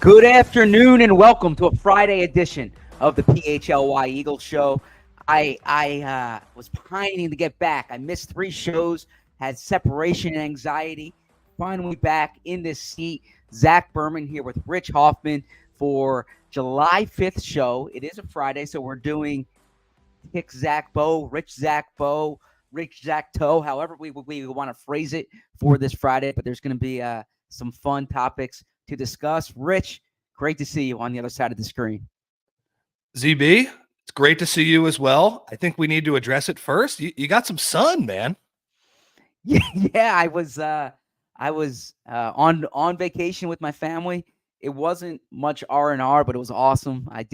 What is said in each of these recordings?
Good afternoon and welcome to a Friday edition of the PHLY Eagles Show. I was pining to get back. I missed 3 shows, had separation anxiety. Finally back in this seat. Zach Berman here with Rich Hofmann for July 5th show. It is a Friday, so we're doing Tic-Zach-Bo, Rich Zach-Toe, however we want to phrase it for this Friday. But there's going to be some fun topics to discuss. Rich, great to see you on the other side of the screen. ZB, it's great to see you as well. I think we need to address it first. You got some sun, man. Yeah, I was on vacation with my family. It wasn't much R&R, but it was awesome. I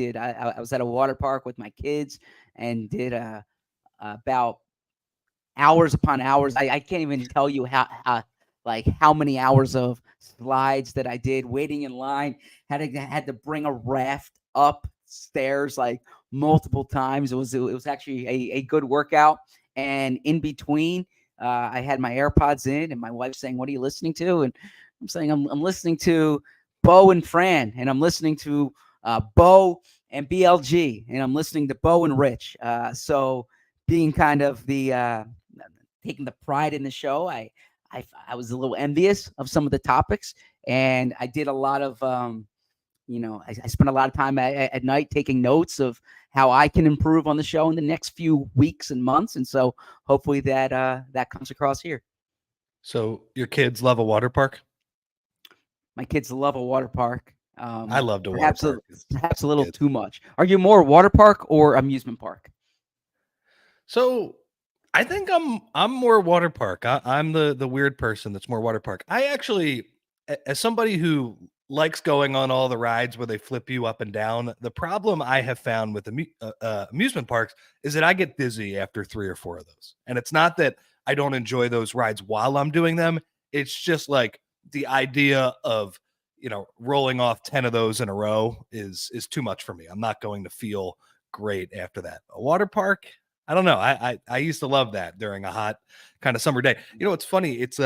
was at a water park with my kids and did about hours upon hours. I can't even tell you how many hours of slides that I did, waiting in line, had to bring a raft upstairs like multiple times. It was actually a good workout. And in between, I had my AirPods in, and my wife saying, "What are you listening to?" And I'm saying, I'm listening to Bo and Fran, and I'm listening to Bo and BLG, and I'm listening to Bo and Rich. So being kind of the taking the pride in the show, I was a little envious of some of the topics, and I did a lot of, I spent a lot of time at night taking notes of how I can improve on the show in the next few weeks and months. And so hopefully that comes across here. So your kids love a water park? My kids love a water park. I loved a water park. Perhaps a little too much. Are you more water park or amusement park? So I think I'm more water park. I'm the weird person that's more water park. I actually, as somebody who likes going on all the rides where they flip you up and down, the problem I have found with amusement parks is that I get dizzy after 3 or 4 of those. And it's not that I don't enjoy those rides while I'm doing them. It's just like the idea of, rolling off 10 of those in a row is too much for me. I'm not going to feel great after that. A water park, I don't know. I used to love that during a hot kind of summer day. It's funny. It's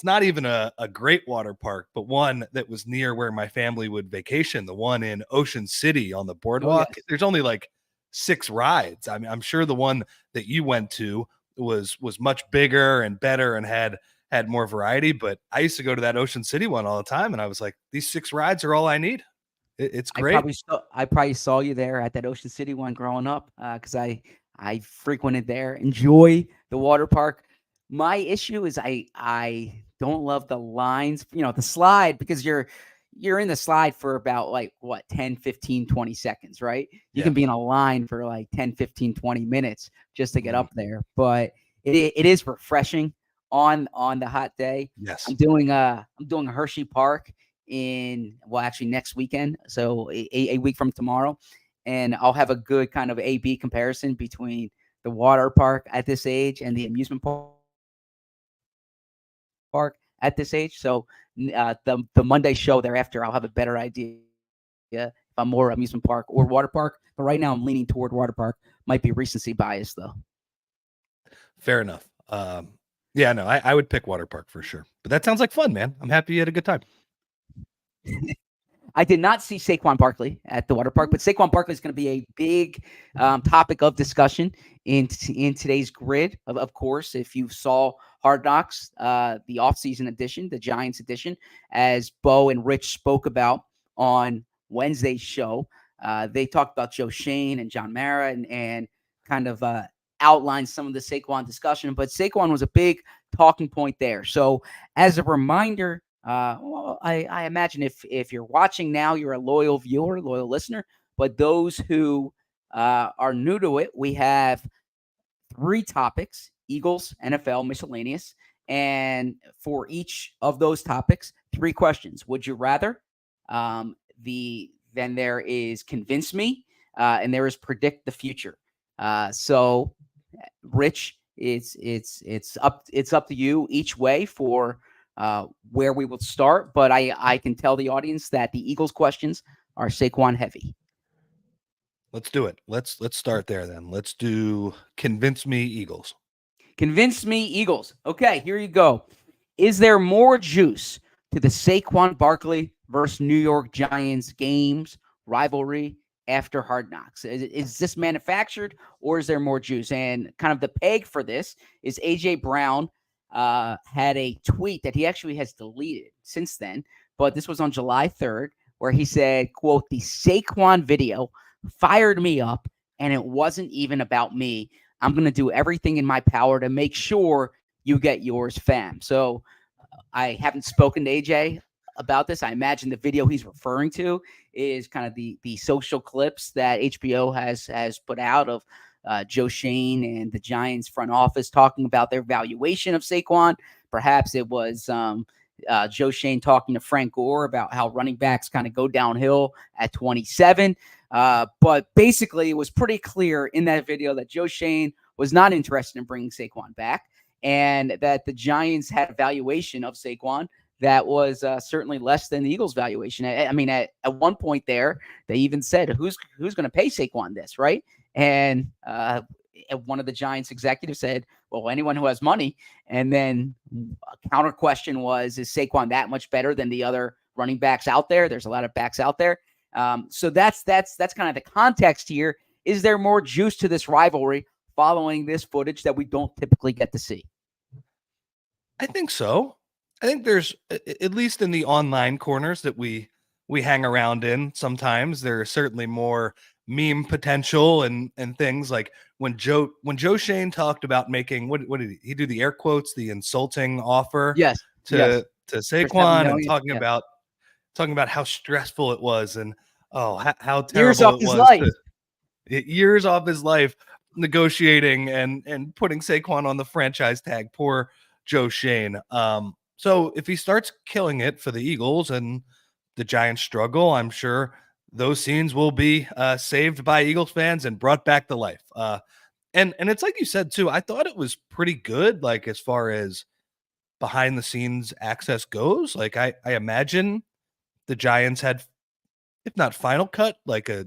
not even a great water park, but one that was near where my family would vacation, the one in Ocean City on the boardwalk. Oh, yes. There's only like 6 rides. I mean, I'm sure the one that you went to was much bigger and better and had more variety, but I used to go to that Ocean City one all the time, and I was like, these 6 rides are all I need. It's great. I probably saw you there at that Ocean City one growing up, because I frequented there. Enjoy the water park. My issue is I don't love the lines, the slide, because you're in the slide for about 10, 15, 20 seconds, right? You can be in a line for 10, 15, 20 minutes just to get up there. But it is refreshing on the hot day. Yes. I'm doing Hershey Park actually next weekend. So a week from tomorrow. And I'll have a good kind of A/B comparison between the water park at this age and the amusement park at this age. So the Monday show thereafter, I'll have a better idea if I'm more amusement park or water park. But right now I'm leaning toward water park. Might be recency bias though. Fair enough. Yeah, no, I would pick water park for sure. But that sounds like fun, man. I'm happy you had a good time. I did not see Saquon Barkley at the water park, but Saquon Barkley is going to be a big topic of discussion in today's grid. Of course, if you saw Hard Knocks, the offseason edition, the Giants edition, as Bo and Rich spoke about on Wednesday's show, they talked about Joe Shane and John Mara and kind of outlined some of the Saquon discussion. But Saquon was a big talking point there. So as a reminder, I imagine if you're watching now, you're a loyal viewer, loyal listener. But those who are new to it, we have 3 topics: Eagles, NFL, miscellaneous. And for each of those topics, 3 questions. Would you rather? Then there is convince me, and there is predict the future. So, Rich, it's up to you each way for where we will start, but I can tell the audience that the Eagles questions are Saquon heavy. Let's do it. Let's start there then. Let's do convince me Eagles. Convince me Eagles. Okay, here you go. Is there more juice to the Saquon Barkley versus New York Giants games, rivalry after Hard Knocks? Is this manufactured or is there more juice? And kind of the peg for this is A.J. Brown had a tweet that he actually has deleted since then, but this was on July 3rd, where he said, quote, "The Saquon video fired me up, and it wasn't even about me. I'm going to do everything in my power to make sure you get yours, fam." So I haven't spoken to AJ about this. I imagine the video he's referring to is kind of the social clips that HBO has put out of Joe Shane and the Giants front office talking about their valuation of Saquon. Perhaps it was Joe Shane talking to Frank Gore about how running backs kind of go downhill at 27. But basically, it was pretty clear in that video that Joe Shane was not interested in bringing Saquon back, and that the Giants had a valuation of Saquon that was certainly less than the Eagles' valuation. I mean, at one point there, they even said, "Who's going to pay Saquon this?" Right? And one of the Giants executives said, "Well, anyone who has money." And then a counter question was, "Is Saquon that much better than the other running backs out there?" There's a lot of backs out there. So that's kind of the context here. Is there more juice to this rivalry following this footage that we don't typically get to see? I think so. I think there's, at least in the online corners that we hang around in, sometimes there are certainly more meme potential and things like when Joe Shane talked about making, what did he do, the air quotes, the insulting offer Yes. to Saquon, and Yeah. talking about how stressful it was, and how Years terrible off it his was life. years off his life negotiating and putting Saquon on the franchise tag. Poor Joe Shane. So if he starts killing it for the Eagles and the Giants struggle, I'm sure those scenes will be saved by Eagles fans and brought back to life. And it's like you said too, I thought it was pretty good, like as far as behind the scenes access goes. Like I imagine the Giants had, if not final cut, like a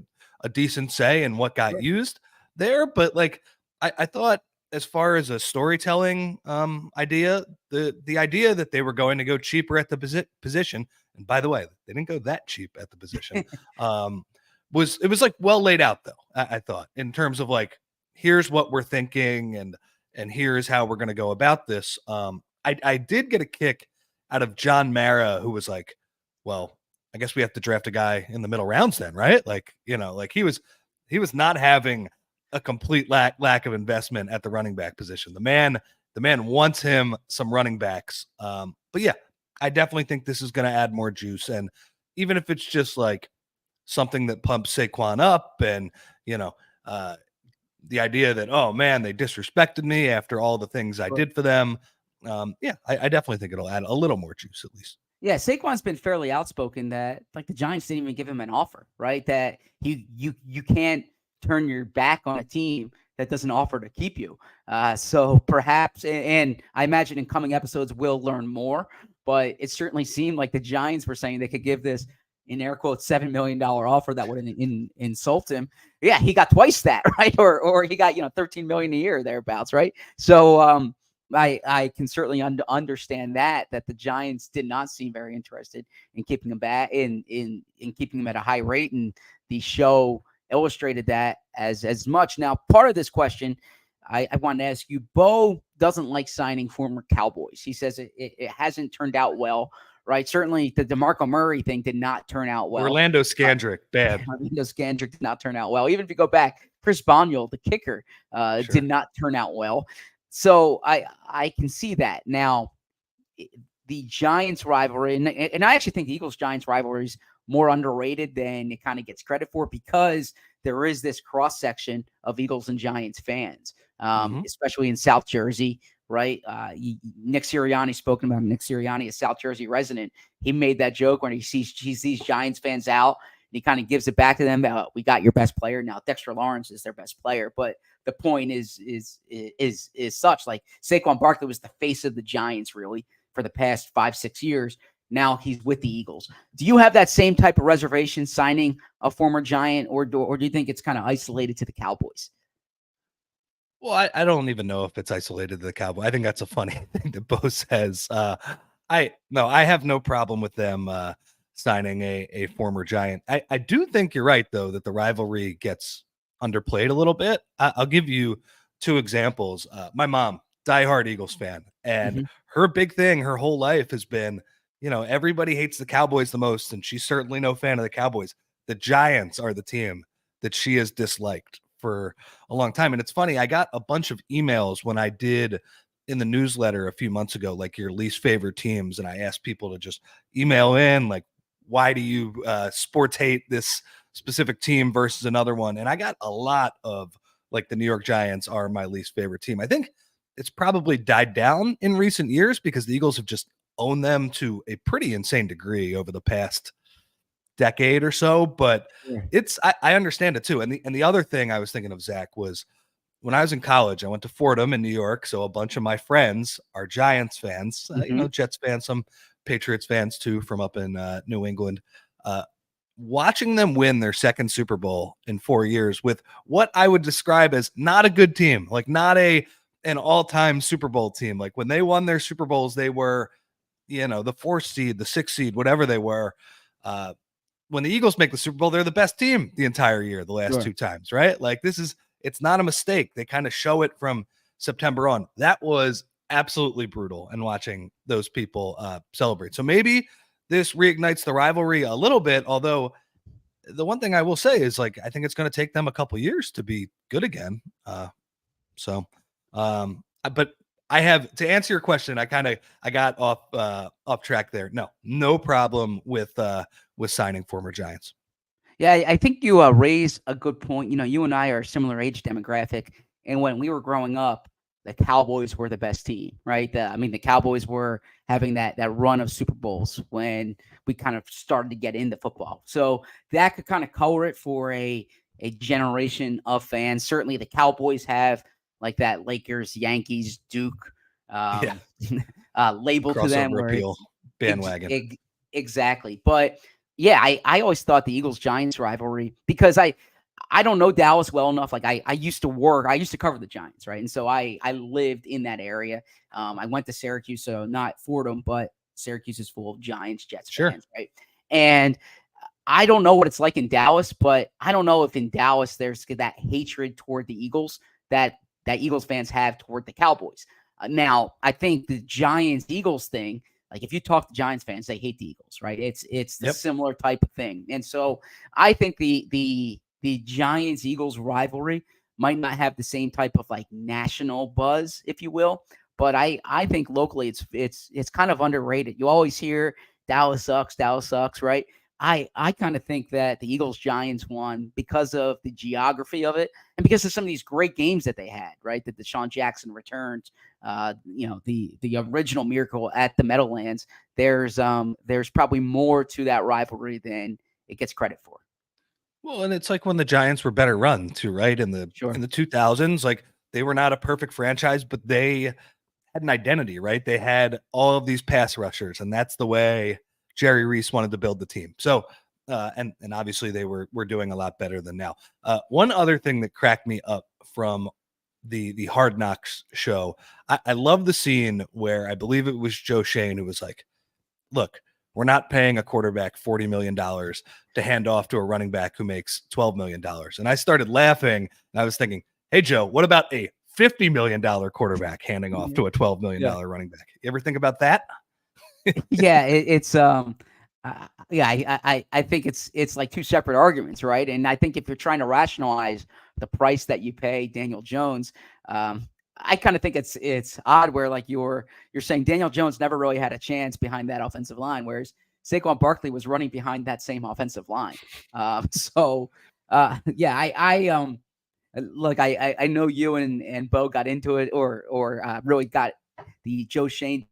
decent say in what got used there. But like I thought, as far as a storytelling idea, the idea that they were going to go cheaper at the position, and by the way, they didn't go that cheap at the position, was like well laid out though. I thought, in terms of like, here's what we're thinking, and here's how we're going to go about this. I did get a kick out of John Mara, who was like, well, I guess we have to draft a guy in the middle rounds then, right? Like, like he was not having a complete lack of investment at the running back position. The man wants him some running backs. But yeah, I definitely think this is going to add more juice. And even if it's just like something that pumps Saquon up, and, the idea that, oh man, they disrespected me after all the things I did for them. I definitely think it'll add a little more juice, at least. Yeah, Saquon's been fairly outspoken that like the Giants didn't even give him an offer, right? That you can't turn your back on a team that doesn't offer to keep you. So perhaps, and I imagine in coming episodes we'll learn more. But it certainly seemed like the Giants were saying they could give this, in air quotes, $7 million offer that would insult him. Yeah, he got twice that, right? Or he got $13 million a year thereabouts, right? So I can certainly understand that the Giants did not seem very interested in keeping him back in keeping him at a high rate, and the show illustrated that as much. Now, part of this question I want to ask you, Bo doesn't like signing former Cowboys. He says it hasn't turned out well, right? Certainly the DeMarco Murray thing did not turn out well. Orlando Scandrick, bad. Orlando Scandrick did not turn out well. Even if you go back, Chris Boniol, the kicker, did not turn out well. So I can see that. Now, the Giants rivalry, and I actually think the Eagles-Giants rivalry is more underrated than it kind of gets credit for, because there is this cross-section of Eagles and Giants fans, especially in South Jersey, right? Nick Sirianni, spoken about Nick Sirianni, a South Jersey resident. He made that joke when he sees these Giants fans out, and he kind of gives it back to them about, we got your best player. Now, Dexter Lawrence is their best player, but the point is such, like, Saquon Barkley was the face of the Giants really for the past 5-6 years. Now he's with the Eagles. Do you have that same type of reservation signing a former Giant, or do you think it's kind of isolated to the Cowboys? Well, I don't even know if it's isolated to the Cowboys. I think that's a funny thing that Bo says. I have no problem with them signing a former Giant. I do think you're right, though, that the rivalry gets underplayed a little bit. I'll give you two examples. My mom, diehard Eagles fan, and Mhm. her big thing her whole life has been, everybody hates the Cowboys the most, and she's certainly no fan of the Cowboys. The Giants are the team that she has disliked for a long time. And it's funny, I got a bunch of emails when I did in the newsletter a few months ago, like your least favorite teams. And I asked people to just email in, like, why do you sports hate this specific team versus another one? And I got a lot of, like, the New York Giants are my least favorite team. I think it's probably died down in recent years because the Eagles have just owned them to a pretty insane degree over the past decade or so. But Sure. I understand it too. And the other thing I was thinking of, Zach, was when I was in college, I went to Fordham in New York. So a bunch of my friends are Giants fans, Mhm. Jets fans, some Patriots fans too, from up in New England. Uh, Watching them win their second Super Bowl in 4 years with what I would describe as not a good team, like not an all-time Super Bowl team. Like when they won their Super Bowls, they were, the 4th seed, the 6th seed, whatever they were. Uh, when the Eagles make the Super Bowl, they're the best team the entire year, the last Sure. two times, right? Like it's not a mistake. They kind of show it from September on. That was absolutely brutal, and watching those people celebrate. So maybe this reignites the rivalry a little bit, although the one thing I will say is, like, I think it's going to take them a couple years to be good again. But I have, to answer your question, I got off track there. No problem with signing former Giants. Yeah, I think you raise a good point. You and I are a similar age demographic, and when we were growing up, the Cowboys were the best team, right? The Cowboys were having that run of Super Bowls when we kind of started to get into football. So that could kind of color it for a generation of fans. Certainly, the Cowboys have like that Lakers, Yankees, Duke Yeah, um, label to them, crossover where appeal ex- bandwagon. ex- exactly. But yeah, I always thought the Eagles Giants rivalry, because I don't know Dallas well enough. Like I used to cover the Giants, right? And so I lived in that area. I went to Syracuse, so not Fordham, but Syracuse is full of Giants, Jets Sure. fans, right? And I don't know what it's like in Dallas, but I don't know if in Dallas there's that hatred toward the Eagles that Eagles fans have toward the Cowboys. Now, I think the Giants Eagles thing, like if you talk to Giants fans, they hate the Eagles, right? It's the Yep. similar type of thing. And so I think the Giants Eagles rivalry might not have the same type of like national buzz, if you will. But I think locally it's kind of underrated. You always hear Dallas sucks, right? I kind of think that the Eagles Giants won because of the geography of it and because of some of these great games that they had, right? That Deshaun Jackson returned, the original miracle at the Meadowlands. There's probably more to that rivalry than it gets credit for. Well, and it's like when the Giants were better run too, right? In the Sure. 2000s, like they were not a perfect franchise, but they had an identity, right? They had all of these pass rushers, and that's the way Jerry Reese wanted to build the team. So, and obviously they were doing a lot better than now. One other thing that cracked me up from the Hard Knocks show, I love the scene where I believe it was Joe Shane who was like, "Look, we're not paying a quarterback $40 million to hand off to a running back who makes $12 million." And I started laughing, and I was thinking, hey, Joe, what about a $50 million quarterback handing off to a $12 Yeah. million running back? You ever think about that? Yeah, yeah, I think it's like two separate arguments, right? And I think if you're trying to rationalize the price that you pay Daniel Jones, I kind of think it's odd where like you're saying Daniel Jones never really had a chance behind that offensive line, whereas Saquon Barkley was running behind that same offensive line. Yeah, look, I know you and Bo got into it or really got the Joe Shane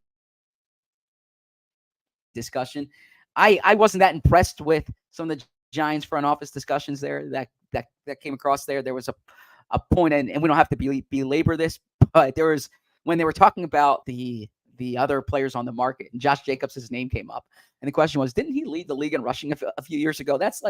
discussion. I wasn't that impressed with some of the Giants front office discussions there that came across there. There was a point, and we don't have to belabor this, but there was when they were talking about the other players on the market, and Josh Jacobs' name came up, and the question was, didn't he lead the league in rushing a few years ago? That's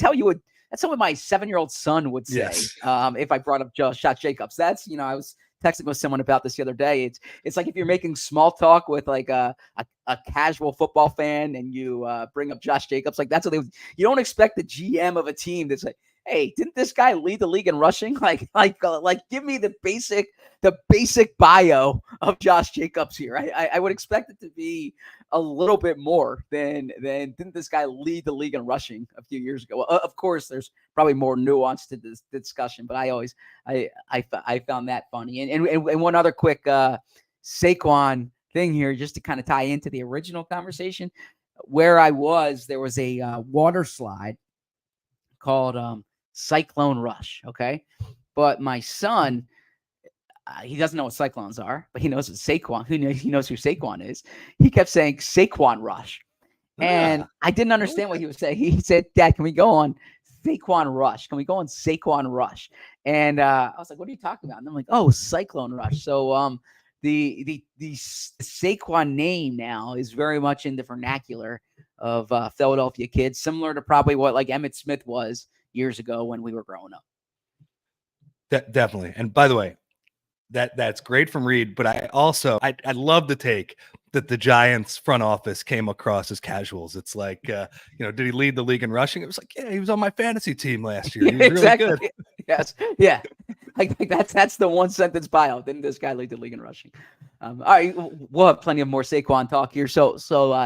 how you would. That's what my 7-year-old son would say Yes. if I brought up Josh Jacobs. I was texting with someone about this the other day. It's like if you're making small talk with like a a casual football fan and you bring up Josh Jacobs, like that's what you don't expect the GM of a team that's like, hey, didn't this guy lead the league in rushing? Like give me the basic bio of Josh Jacobs here. I would expect it to be a little bit more than didn't this guy lead the league in rushing a few years ago? Well, of course, there's probably more nuance to this discussion, but I found that funny. And one other quick Saquon thing here, just to kind of tie into the original conversation. Where I was, there was a water slide called Cyclone Rush. Okay, but my son, he doesn't know what cyclones are, but he knows what Saquon. He knows who Saquon is. He kept saying Saquon Rush, and I didn't understand what he was saying. He said, "Dad, can we go on Saquon Rush? Can we go on Saquon Rush?" And I was like, "What are you talking about?" And I'm like, "Oh, Cyclone Rush." So the Saquon name now is very much in the vernacular of Philadelphia kids, similar to probably what like Emmitt Smith was years ago when we were growing up. Definitely. And by the way, that's great from Reed, but I love the take that the Giants front office came across as casuals. It's like, did he lead the league in rushing? It was like, yeah, he was on my fantasy team last year. He was exactly. really good. Yes. Yeah. Like that's the one sentence bio. Didn't this guy lead the league in rushing? All right, we'll have plenty of more Saquon talk here. So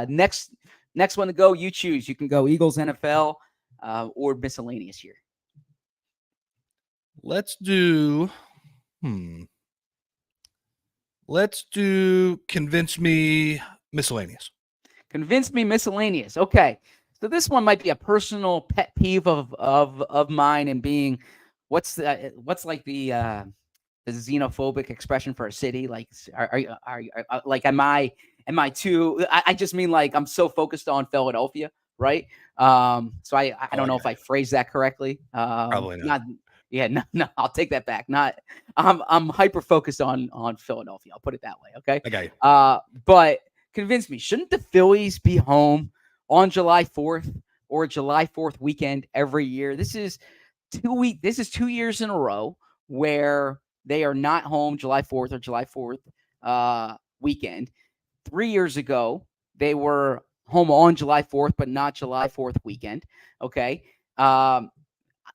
next one to go, you choose. You can go Eagles, NFL, or miscellaneous here. Let's do. Let's do convince me miscellaneous. Convince me miscellaneous. Okay. So this one might be a personal pet peeve of mine, and being what's like the xenophobic expression for a city? Like, are like, am I too? I just mean like I'm so focused on Philadelphia, right? So I don't know if I phrased that correctly. Probably not. Yeah, no, I'll take that back. I'm hyper focused on Philadelphia. I'll put it that way. Okay. I got you. But convince me, shouldn't the Phillies be home on July 4th or July 4th weekend every year? This is 2 years in a row where they are not home July 4th or July 4th weekend. 3 years ago, they were home on July 4th, but not July 4th weekend. Okay.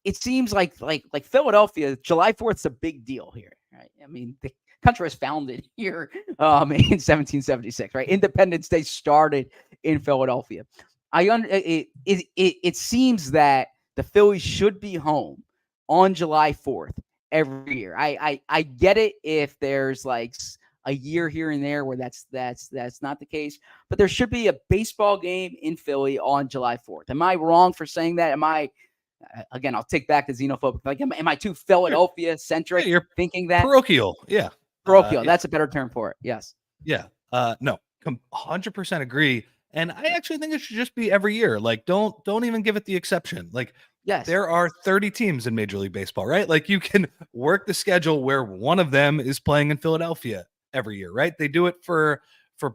It seems like Philadelphia, July 4th is a big deal here, right? I mean, the country was founded here in 1776, right? Independence Day started in Philadelphia. It seems that the Phillies should be home on July 4th every year. I get it if there's like a year here and there where that's not the case, but there should be a baseball game in Philly on July 4th. Am I wrong for saying that? Again, I'll take back the xenophobic. Like, am I too Philadelphia centric? You're thinking that parochial. Yeah. Parochial. That's a better term for it. Yes. Yeah. No, 100% agree. And I actually think it should just be every year. Like, don't even give it the exception. Like, yes, there are 30 teams in Major League Baseball, right? Like, you can work the schedule where one of them is playing in Philadelphia every year, right? They do it for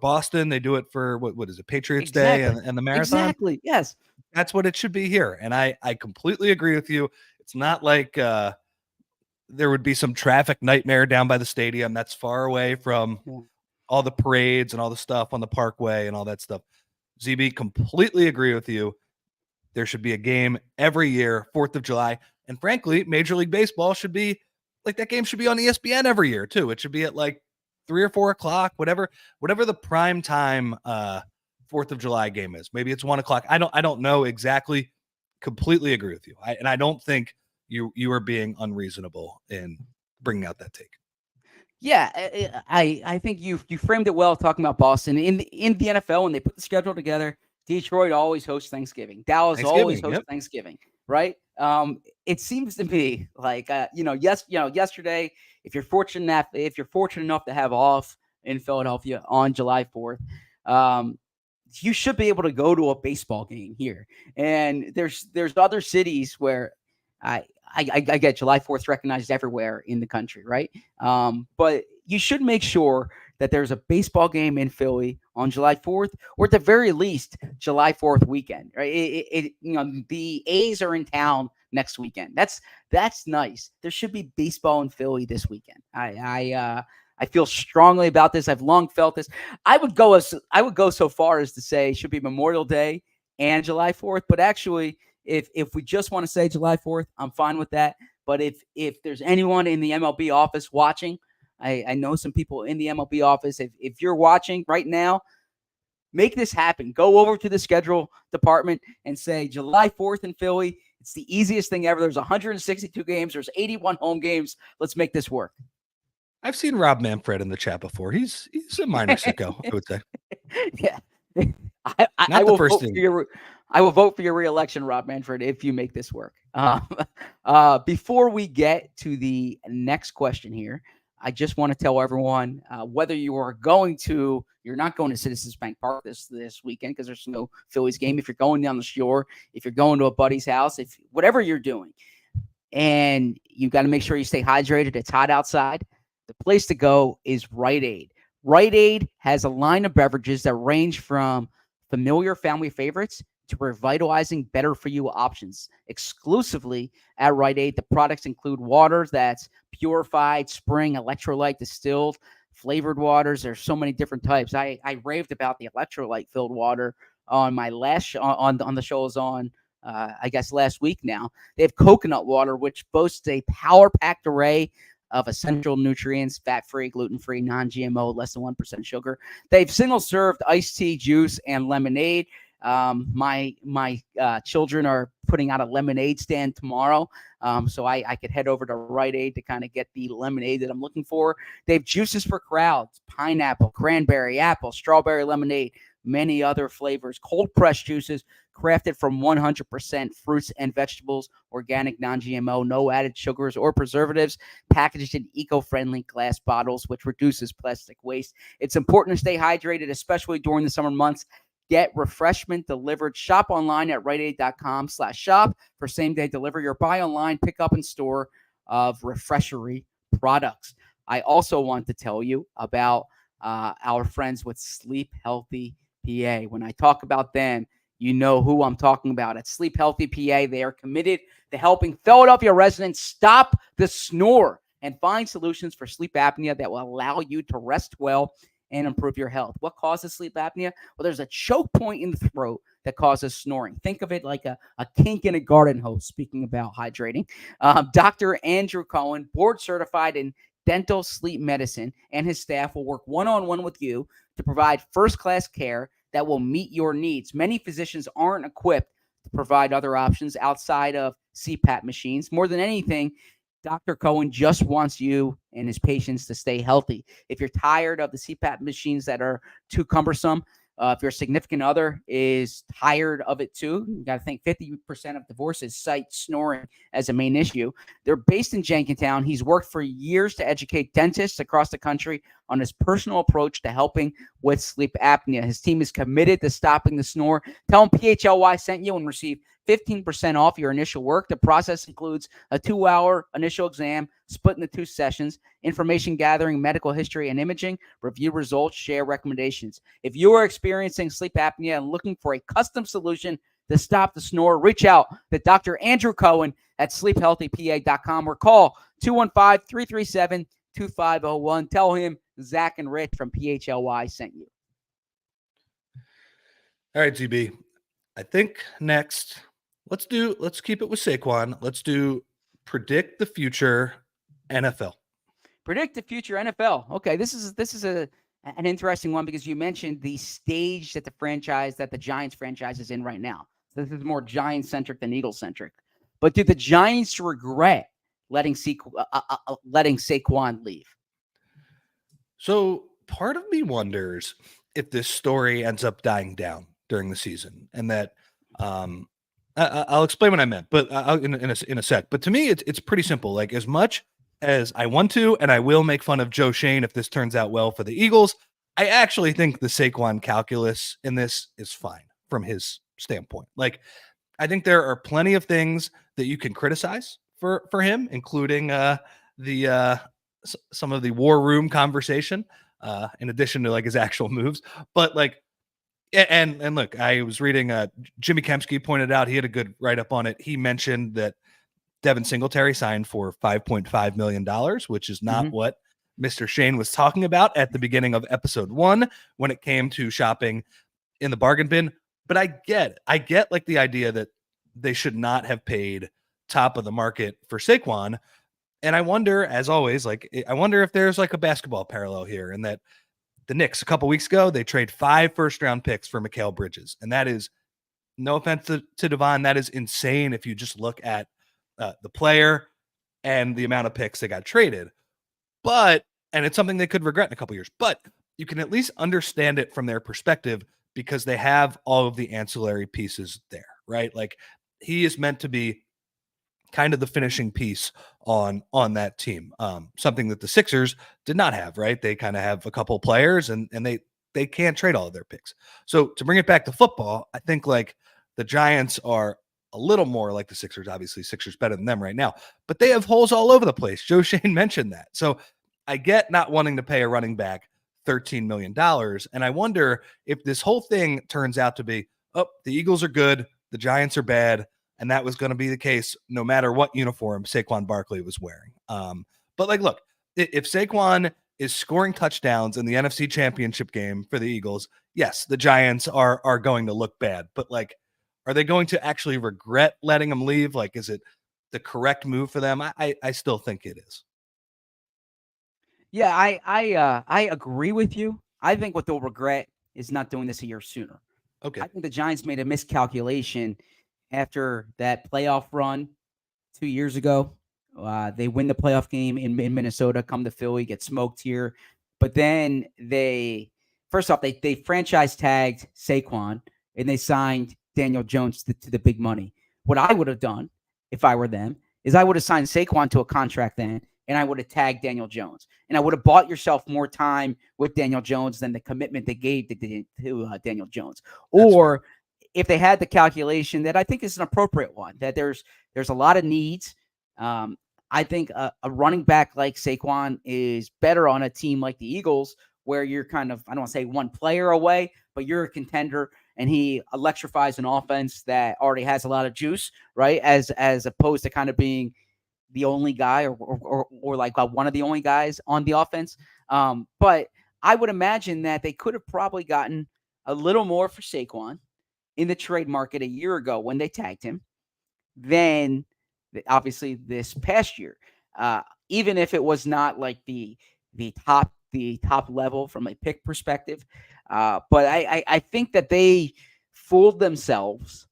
Boston. They do it for what is it, Patriots Day and the marathon. Exactly. Yes. That's what it should be here. And I completely agree with you. It's not like there would be some traffic nightmare down by the stadium. That's far away from all the parades and all the stuff on the parkway and all that stuff. ZB, completely agree with you. There should be a game every year, 4th of July. And frankly, Major League Baseball should be like, that game should be on ESPN every year too. It should be at like 3 or 4 o'clock, whatever the prime time 4th of July game is. Maybe it's 1 o'clock. I don't know exactly. Completely agree with you. I don't think you are being unreasonable in bringing out that take. Yeah, I think you framed it well talking about Boston. In the NFL, when they put the schedule together, Detroit always hosts Thanksgiving. Dallas always hosts Thanksgiving, right? It seems to me like yesterday, if you're fortunate enough to have off in Philadelphia on July 4th, you should be able to go to a baseball game here. And there's other cities where I get July 4th recognized everywhere in the country, right? But you should make sure that there's a baseball game in Philly on July 4th, or at the very least, July 4th weekend, right? The A's are in town next weekend. That's nice. There should be baseball in Philly this weekend. I I feel strongly about this. I've long felt this. I would go so far as to say it should be Memorial Day and July 4th. But actually, if we just want to say July 4th, I'm fine with that. But if there's anyone in the MLB office watching, I know some people in the MLB office. If you're watching right now, make this happen. Go over to the schedule department and say July 4th in Philly. It's the easiest thing ever. There's 162 games. There's 81 home games. Let's make this work. I've seen Rob Manfred in the chat before. He's a minor sicko, I would say. Yeah. I will vote for your reelection, Rob Manfred, if you make this work. Before we get to the next question here, I just want to tell everyone whether you're not going to Citizens Bank Park this weekend because there's no Phillies game. If you're going down the shore, if you're going to a buddy's house, if whatever you're doing, and you got to make sure you stay hydrated. It's hot outside. The place to go is Rite Aid. Rite Aid has a line of beverages that range from familiar family favorites to revitalizing better-for-you options. Exclusively at Rite Aid, the products include waters that's purified, spring, electrolyte, distilled, flavored waters. There's so many different types. I raved about the electrolyte-filled water on my last on the shows on I guess last week now. They have coconut water, which boasts a power-packed array of essential nutrients, fat-free, gluten-free, non-GMO, less than 1% sugar. They've single-served iced tea, juice, and lemonade. My children are putting out a lemonade stand tomorrow, so I could head over to Rite Aid to kind of get the lemonade that I'm looking for. They have juices for crowds, pineapple, cranberry, apple, strawberry lemonade, many other flavors, cold-pressed juices crafted from 100% fruits and vegetables, organic, non-GMO, no added sugars or preservatives, packaged in eco-friendly glass bottles, which reduces plastic waste. It's important to stay hydrated, especially during the summer months. Get refreshment delivered. Shop online at riteaid.com/shop for same-day delivery or buy online, pick up in store of refreshery products. I also want to tell you about our friends with Sleep Healthy PA. When I talk about them, you know who I'm talking about. At Sleep Healthy PA, they are committed to helping Philadelphia residents stop the snore and find solutions for sleep apnea that will allow you to rest well and improve your health. What causes sleep apnea? Well, there's a choke point in the throat that causes snoring. Think of it like a kink in a garden hose, speaking about hydrating. Dr. Andrew Cohen, board certified in dental sleep medicine, and his staff will work one-on-one with you to provide first-class care that will meet your needs. Many physicians aren't equipped to provide other options outside of CPAP machines. More than anything, Dr. Cohen just wants you and his patients to stay healthy. If you're tired of the CPAP machines that are too cumbersome, if your significant other is tired of it too, you got to think 50% of divorces cite snoring as a main issue. They're based in Jenkintown. He's worked for years to educate dentists across the country on his personal approach to helping with sleep apnea. His team is committed to stopping the snore. Tell him PHLY sent you and receive 15% off your initial work. The process includes a 2-hour initial exam, split into 2 sessions, information gathering, medical history, and imaging, review results, share recommendations. If you are experiencing sleep apnea and looking for a custom solution to stop the snore, reach out to Dr. Andrew Cohen at sleephealthypa.com or call 215-337-2501. Tell him Zach and Rich from PHLY sent you. All right, ZB. I think next, let's keep it with Saquon. Let's do predict the future NFL. Predict the future NFL. Okay, this is an interesting one because you mentioned the stage that the Giants franchise is in right now. So this is more Giants-centric than Eagles-centric. But do the Giants regret letting Saquon leave? So part of me wonders if this story ends up dying down during the season, and that I'll explain what I meant, but in a sec. But to me, it's pretty simple. Like, as much as I want to, and I will make fun of Joe Shane if this turns out well for the Eagles, I actually think the Saquon calculus in this is fine from his standpoint. Like, I think there are plenty of things that you can criticize for him, including some of the war room conversation, in addition to like his actual moves. But like, and look, I was reading Jimmy Kempsky pointed out, he had a good write-up on it. He mentioned that Devin Singletary signed for $5.5 million, which is not what Mr. Shane was talking about at the beginning of episode 1 when it came to shopping in the bargain bin. But I get like the idea that they should not have paid top of the market for Saquon. And I wonder, as always, I wonder if there's like a basketball parallel here, and that the Knicks a couple weeks ago, they trade 5 first-round picks for Mikal Bridges. And that is, no offense to Devon, that is insane if you just look at the player and the amount of picks they got traded. But, and it's something they could regret in a couple years, but you can at least understand it from their perspective because they have all of the ancillary pieces there, right? Like, he is meant to be kind of the finishing piece on that team. Something that the Sixers did not have, right? They kind of have a couple players and they can't trade all of their picks. So to bring it back to football, I think like the Giants are a little more like the Sixers. Obviously, Sixers better than them right now, but they have holes all over the place. Joe Shane mentioned that. So I get not wanting to pay a running back $13 million. And I wonder if this whole thing turns out to be, oh, the Eagles are good, the Giants are bad, and that was going to be the case no matter what uniform Saquon Barkley was wearing. But like, look, if Saquon is scoring touchdowns in the NFC Championship game for the Eagles, yes, the Giants are going to look bad. But like, are they going to actually regret letting him leave? Like, is it the correct move for them? I still think it is. Yeah, I agree with you. I think what they'll regret is not doing this a year sooner. Okay. I think the Giants made a miscalculation after that playoff run 2 years ago. They win the playoff game in Minnesota, come to Philly, get smoked here. But then first off, they franchise tagged Saquon and they signed Daniel Jones to the big money. What I would have done if I were them is I would have signed Saquon to a contract then, and I would have tagged Daniel Jones. And I would have bought yourself more time with Daniel Jones than the commitment they gave to Daniel Jones. Or if they had the calculation that I think is an appropriate one, that there's a lot of needs. I think a running back like Saquon is better on a team like the Eagles, where you're kind of, I don't want to say one player away, but you're a contender, and he electrifies an offense that already has a lot of juice, right? As opposed to kind of being the only guy or like one of the only guys on the offense. But I would imagine that they could have probably gotten a little more for Saquon in the trade market a year ago when they tagged him than obviously this past year. Even if it was not like the top level from a pick perspective. But I think that they fooled themselves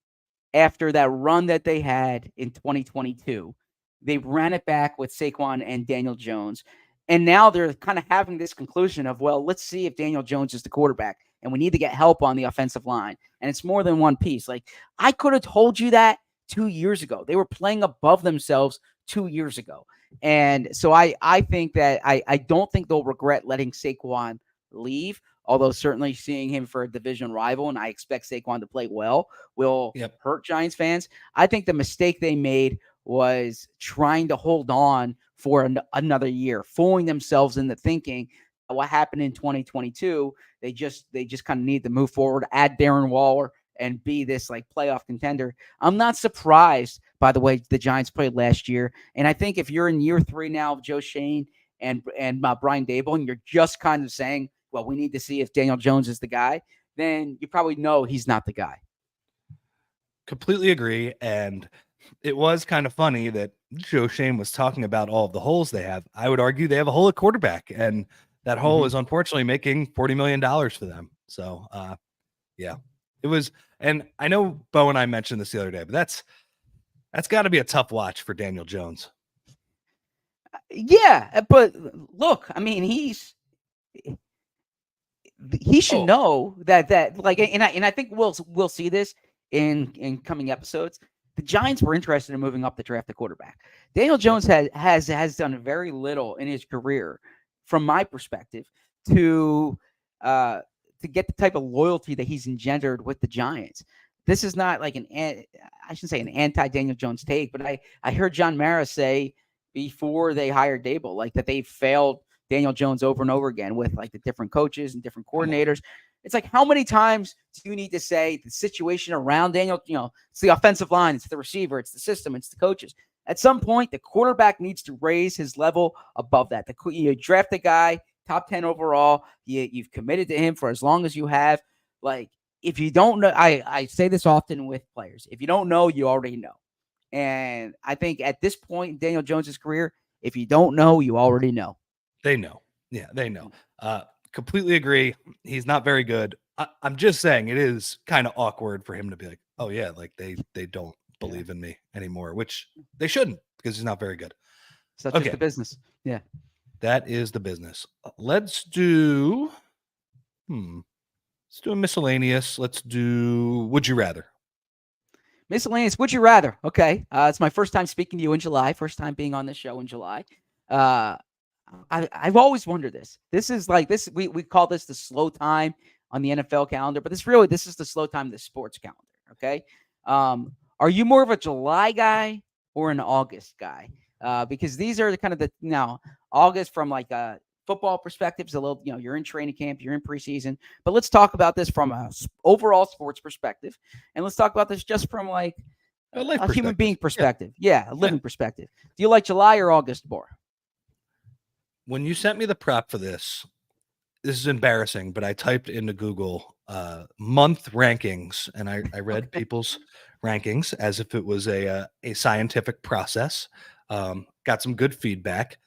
after that run that they had in 2022. They ran it back with Saquon and Daniel Jones. And now they're kind of having this conclusion of, well, let's see if Daniel Jones is the quarterback, and we need to get help on the offensive line. And it's more than one piece. Like, I could have told you that 2 years ago. They were playing above themselves 2 years ago. And so I think that I don't think they'll regret letting Saquon leave, although certainly seeing him for a division rival, and I expect Saquon to play well, will hurt Giants fans. I think the mistake they made was trying to hold on for another year, fooling themselves into thinking what happened in 2022. They just kind of need to move forward, add Darren Waller, and be this like playoff contender. I'm not surprised by the way the Giants played last year. And I think if you're in year 3 now of Joe Shane and Brian Daboll, and you're just kind of saying, well, we need to see if Daniel Jones is the guy, then you probably know he's not the guy. Completely agree. And it was kind of funny that Joe Shane was talking about all of the holes they have. I would argue they have a hole at quarterback, and that hole is unfortunately making $40 million for them. So, yeah, it was. And I know Bo and I mentioned this the other day, but that's got to be a tough watch for Daniel Jones. Yeah, but look, I mean, he should know that like, and I think we'll see this in coming episodes. The Giants were interested in moving up the draft the quarterback. Daniel Jones has done very little in his career, from my perspective, to get the type of loyalty that he's engendered with the Giants. This is not like I shouldn't say an anti-Daniel Jones take, but I heard John Mara say before they hired Daboll, like, that they failed Daniel Jones over and over again with like the different coaches and different coordinators. It's like, how many times do you need to say the situation around Daniel, it's the offensive line, it's the receiver, it's the system, it's the coaches. At some point, the quarterback needs to raise his level above that. You draft a guy, top 10 overall. You've committed to him for as long as you have. Like, if you don't know, I say this often with players. If you don't know, you already know. And I think at this point in Daniel Jones's career, if you don't know, you already know. They know. Yeah, they know. Completely agree. He's not very good. I'm just saying it is kind of awkward for him to be like, oh yeah, like they don't believe in me anymore, which they shouldn't because he's not very good. So that's just the business. Yeah. That is the business. Let's do a miscellaneous. Let's do Would You Rather. Miscellaneous. Would you rather? Okay. It's my first time speaking to you in July. First time being on this show in July. I've always wondered this. This is like this. We call this the slow time on the NFL calendar, but this is the slow time of the sports calendar. Okay. Are you more of a July guy or an August guy? Because these are kind of the August from like a football perspective is a little, you're in training camp, you're in preseason, but let's talk about this from a overall sports perspective. And let's talk about this just from like a human being perspective. Yeah. A living perspective. Do you like July or August more? When you sent me the prep for this is embarrassing, but I typed into Google month rankings and I read people's rankings as if it was a scientific process. Got some good feedback.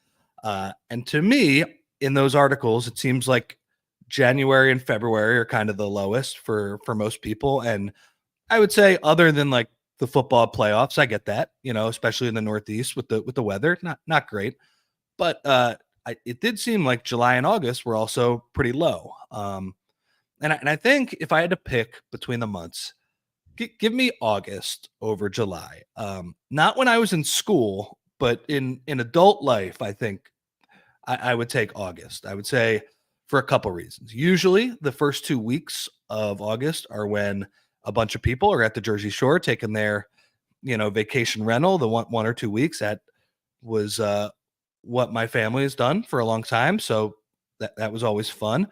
And to me, in those articles, it seems like January and February are kind of the lowest for most people. And I would say other than like the football playoffs, I get that, especially in the Northeast with the weather, not great. But it did seem like July and August were also pretty low. And I think if I had to pick between the months, give me August over July. Not when I was in school, but in adult life, I think I would take August. I would say for a couple reasons. Usually the first 2 weeks of August are when a bunch of people are at the Jersey Shore taking their, vacation rental, the 1 or 2 weeks. That was what my family has done for a long time. So that was always fun.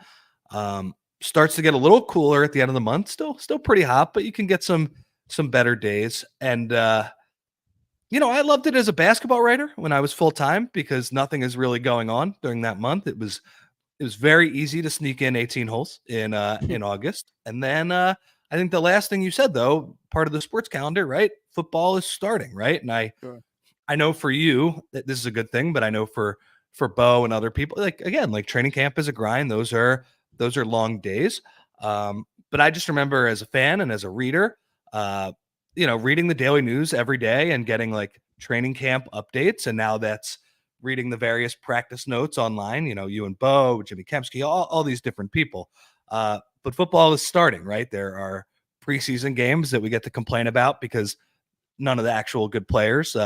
Starts to get a little cooler at the end of the month. Still pretty hot, but you can get some better days. And I loved it as a basketball writer when I was full time because nothing is really going on during that month. It was very easy to sneak in 18 holes in August. And then I think the last thing you said though, part of the sports calendar, right? Football is starting, right? And I know for you that this is a good thing, but I know for Bo and other people, like training camp is a grind. Those are long days. But I just remember as a fan and as a reader, reading the daily news every day and getting like training camp updates. And now that's reading the various practice notes online, you and Bo, Jimmy Kempski, all these different people. But football is starting, right? There are preseason games that we get to complain about because none of the actual good players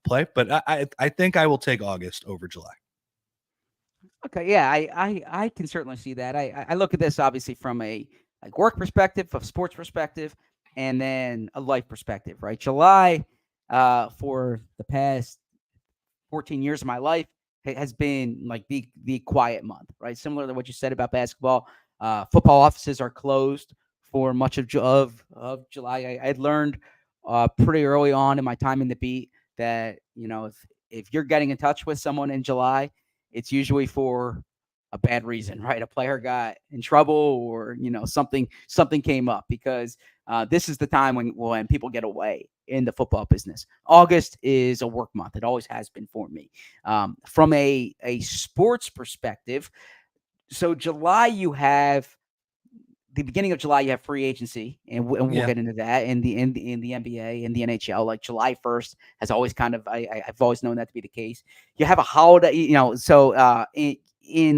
play. But I think I will take August over July. Okay, yeah, I can certainly see that. I look at this obviously from a work perspective, a sports perspective, and then a life perspective, right? July, for the past 14 years of my life, has been like the quiet month, right? Similar to what you said about basketball. Football offices are closed for much of July. I had learned pretty early on in my time in the beat that if you're getting in touch with someone in July, it's usually for a bad reason, right? A player got in trouble or, something came up because this is the time when people get away in the football business. August is a work month. It always has been for me. From a sports perspective, so July, you have the beginning of July, you have free agency, and we'll get into that in the NBA and the NHL. Like July 1st has always I've always known that to be the case. You have a holiday, so in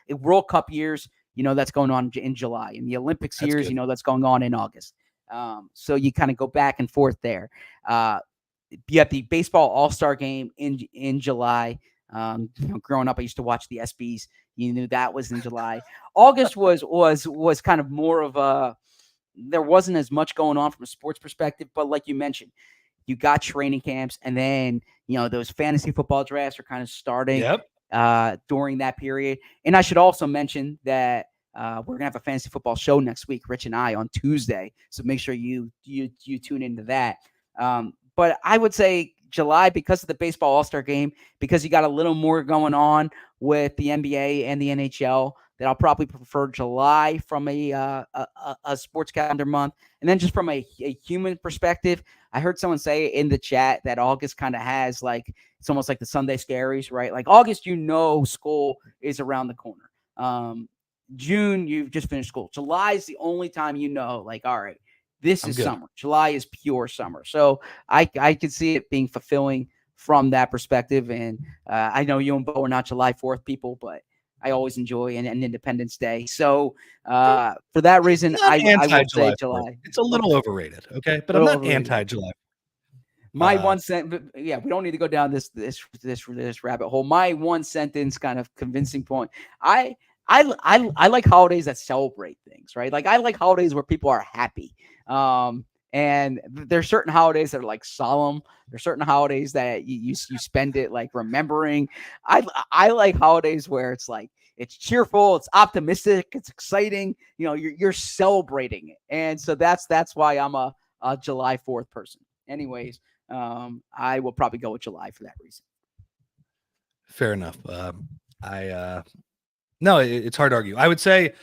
World Cup years, that's going on in July. In the Olympics years, that's going on in August. So you kind of go back and forth there. You have the baseball All-Star game in July. Growing up, I used to watch the ESPYs. You knew that was in July. August was kind of more of there wasn't as much going on from a sports perspective, but like you mentioned, you got training camps, and then those fantasy football drafts are kind of starting during that period. And I should also mention that we're gonna have a fantasy football show next week, Rich and I, on Tuesday. So make sure you tune into that. But I would say July, because of the baseball All-Star game, because you got a little more going on with the NBA and the NHL, that I'll probably prefer July from a sports calendar month. And then just from a human perspective, I heard someone say in the chat that August kind of has like, it's almost like the Sunday scaries, right? Like August, school is around the corner. June, you've just finished school. July is the only time like, all right, this I'm is good. summer. July is pure summer. So I could see it being fulfilling from that perspective. And I know you and Bo are not July 4th people, but I always enjoy an Independence Day. So for that reason, I'm not I will say anti-July 4th. July. It's a little overrated, okay? But A I'm little not overrated. anti-July. My 1 cent, yeah, we don't need to go down this rabbit hole. My 1 sentence kind of convincing point. I like holidays that celebrate things, right? Like I like holidays where people are happy. And there's certain holidays that are like solemn. There's certain holidays that you spend it like remembering. I like holidays where it's like it's cheerful, it's optimistic, it's exciting. You're celebrating it, and so that's why I'm a July 4th person. Anyways, I will probably go with July for that reason. Fair enough. No, it's hard to argue. I would say,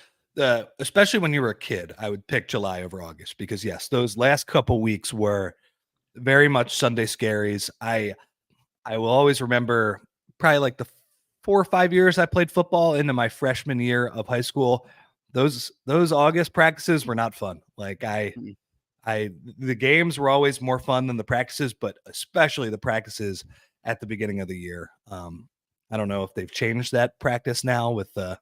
especially when you were a kid, I would pick July over August because yes, those last couple weeks were very much Sunday scaries. I will always remember probably like the 4 or 5 years I played football into my freshman year of high school. Those August practices were not fun. Like the games were always more fun than the practices, but especially the practices at the beginning of the year. I don't know if they've changed that practice now with the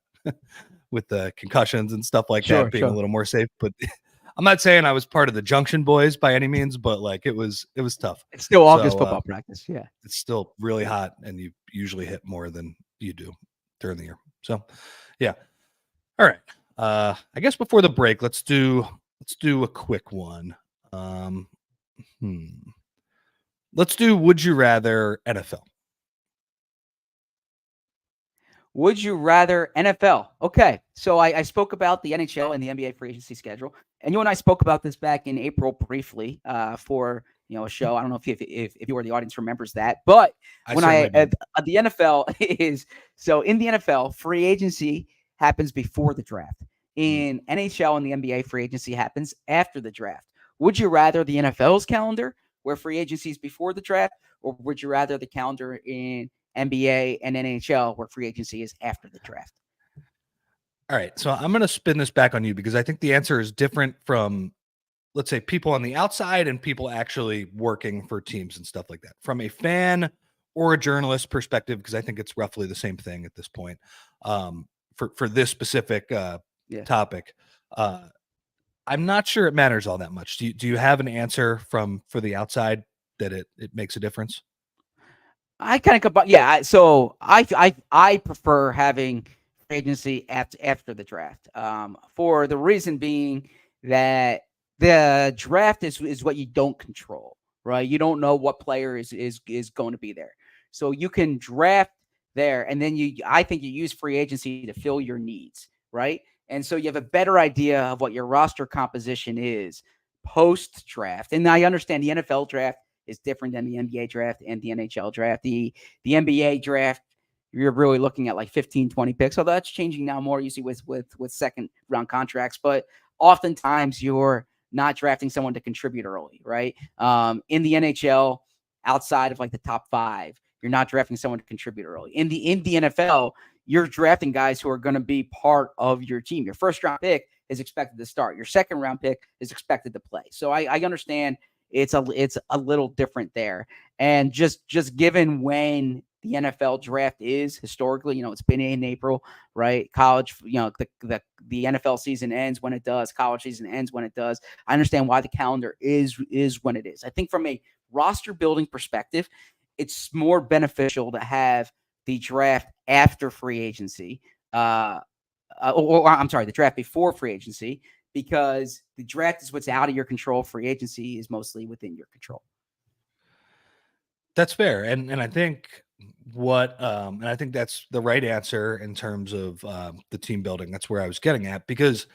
with the concussions and stuff like that being a little more safe, but I'm not saying I was part of the Junction Boys by any means, but like it was tough. It's still August football practice. Yeah. It's still really hot and you usually hit more than you do during the year. So yeah. All right. I guess before the break, let's do a quick one. Let's do would you rather NFL. Would you rather NFL? Okay. So I spoke about the NHL and the NBA free agency schedule. And you and I spoke about this back in April briefly for a show. I don't know if you or the audience remembers that. But the NFL is so in the NFL, free agency happens before the draft. In NHL and the NBA, free agency happens after the draft. Would you rather the NFL's calendar where free agency is before the draft, or would you rather the calendar in NBA and NHL where free agency is after the draft? All right. So I'm going to spin this back on you because I think the answer is different from, let's say, people on the outside and people actually working for teams and stuff like that. From a fan or a journalist perspective, because I think it's roughly the same thing at this point. For this specific topic, I'm not sure it matters all that much. Do you have an answer for the outside that it makes a difference? I kind of combine. Yeah. So I prefer having free agency after the draft. For the reason being that the draft is what you don't control, right? You don't know what player is going to be there, so you can draft there, and then I think you use free agency to fill your needs, right? And so you have a better idea of what your roster composition is post draft. And I understand the NFL draft is different than the NBA draft and the NHL draft. The NBA draft, you're really looking at like 15, 20 picks. Although that's changing now more usually with second round contracts. But oftentimes you're not drafting someone to contribute early, right? In the NHL, outside of like the top 5, you're not drafting someone to contribute early. In the NFL, you're drafting guys who are going to be part of your team. Your first round pick is expected to start. Your second round pick is expected to play. So I understand it's a little different there. And just given when the NFL draft is historically, it's been in April, right? College, the NFL season ends when it does. College season ends when it does. I understand why the calendar is when it is. I think from a roster building perspective, it's more beneficial to have the draft after free agency, or I'm sorry, the draft before free agency, because the draft is what's out of your control. Free agency is mostly within your control. That's fair. And I think and I think that's the right answer in terms of the team building. That's where I was getting at, because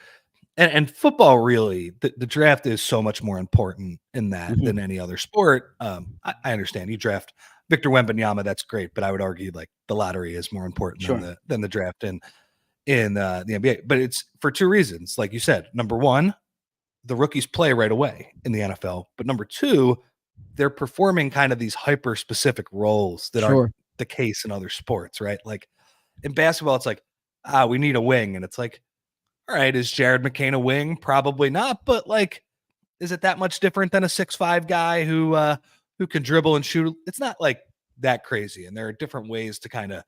and football, really, the draft is so much more important in that Mhm. than any other sport. I understand you draft Victor Wembanyama, that's great, but I would argue like the lottery is more important Sure. than the draft in the NBA. But it's for two reasons, like you said. Number one, the rookies play right away in the NFL, but number two, they're performing kind of these hyper specific roles that aren't Sure. the case in other sports, right? Like in basketball, it's like, we need a wing, and it's like, all right, is Jared McCain a wing? Probably not, but like, is it that much different than a 6'5" guy who can dribble and shoot? It's not like that crazy. And there are different ways to kind of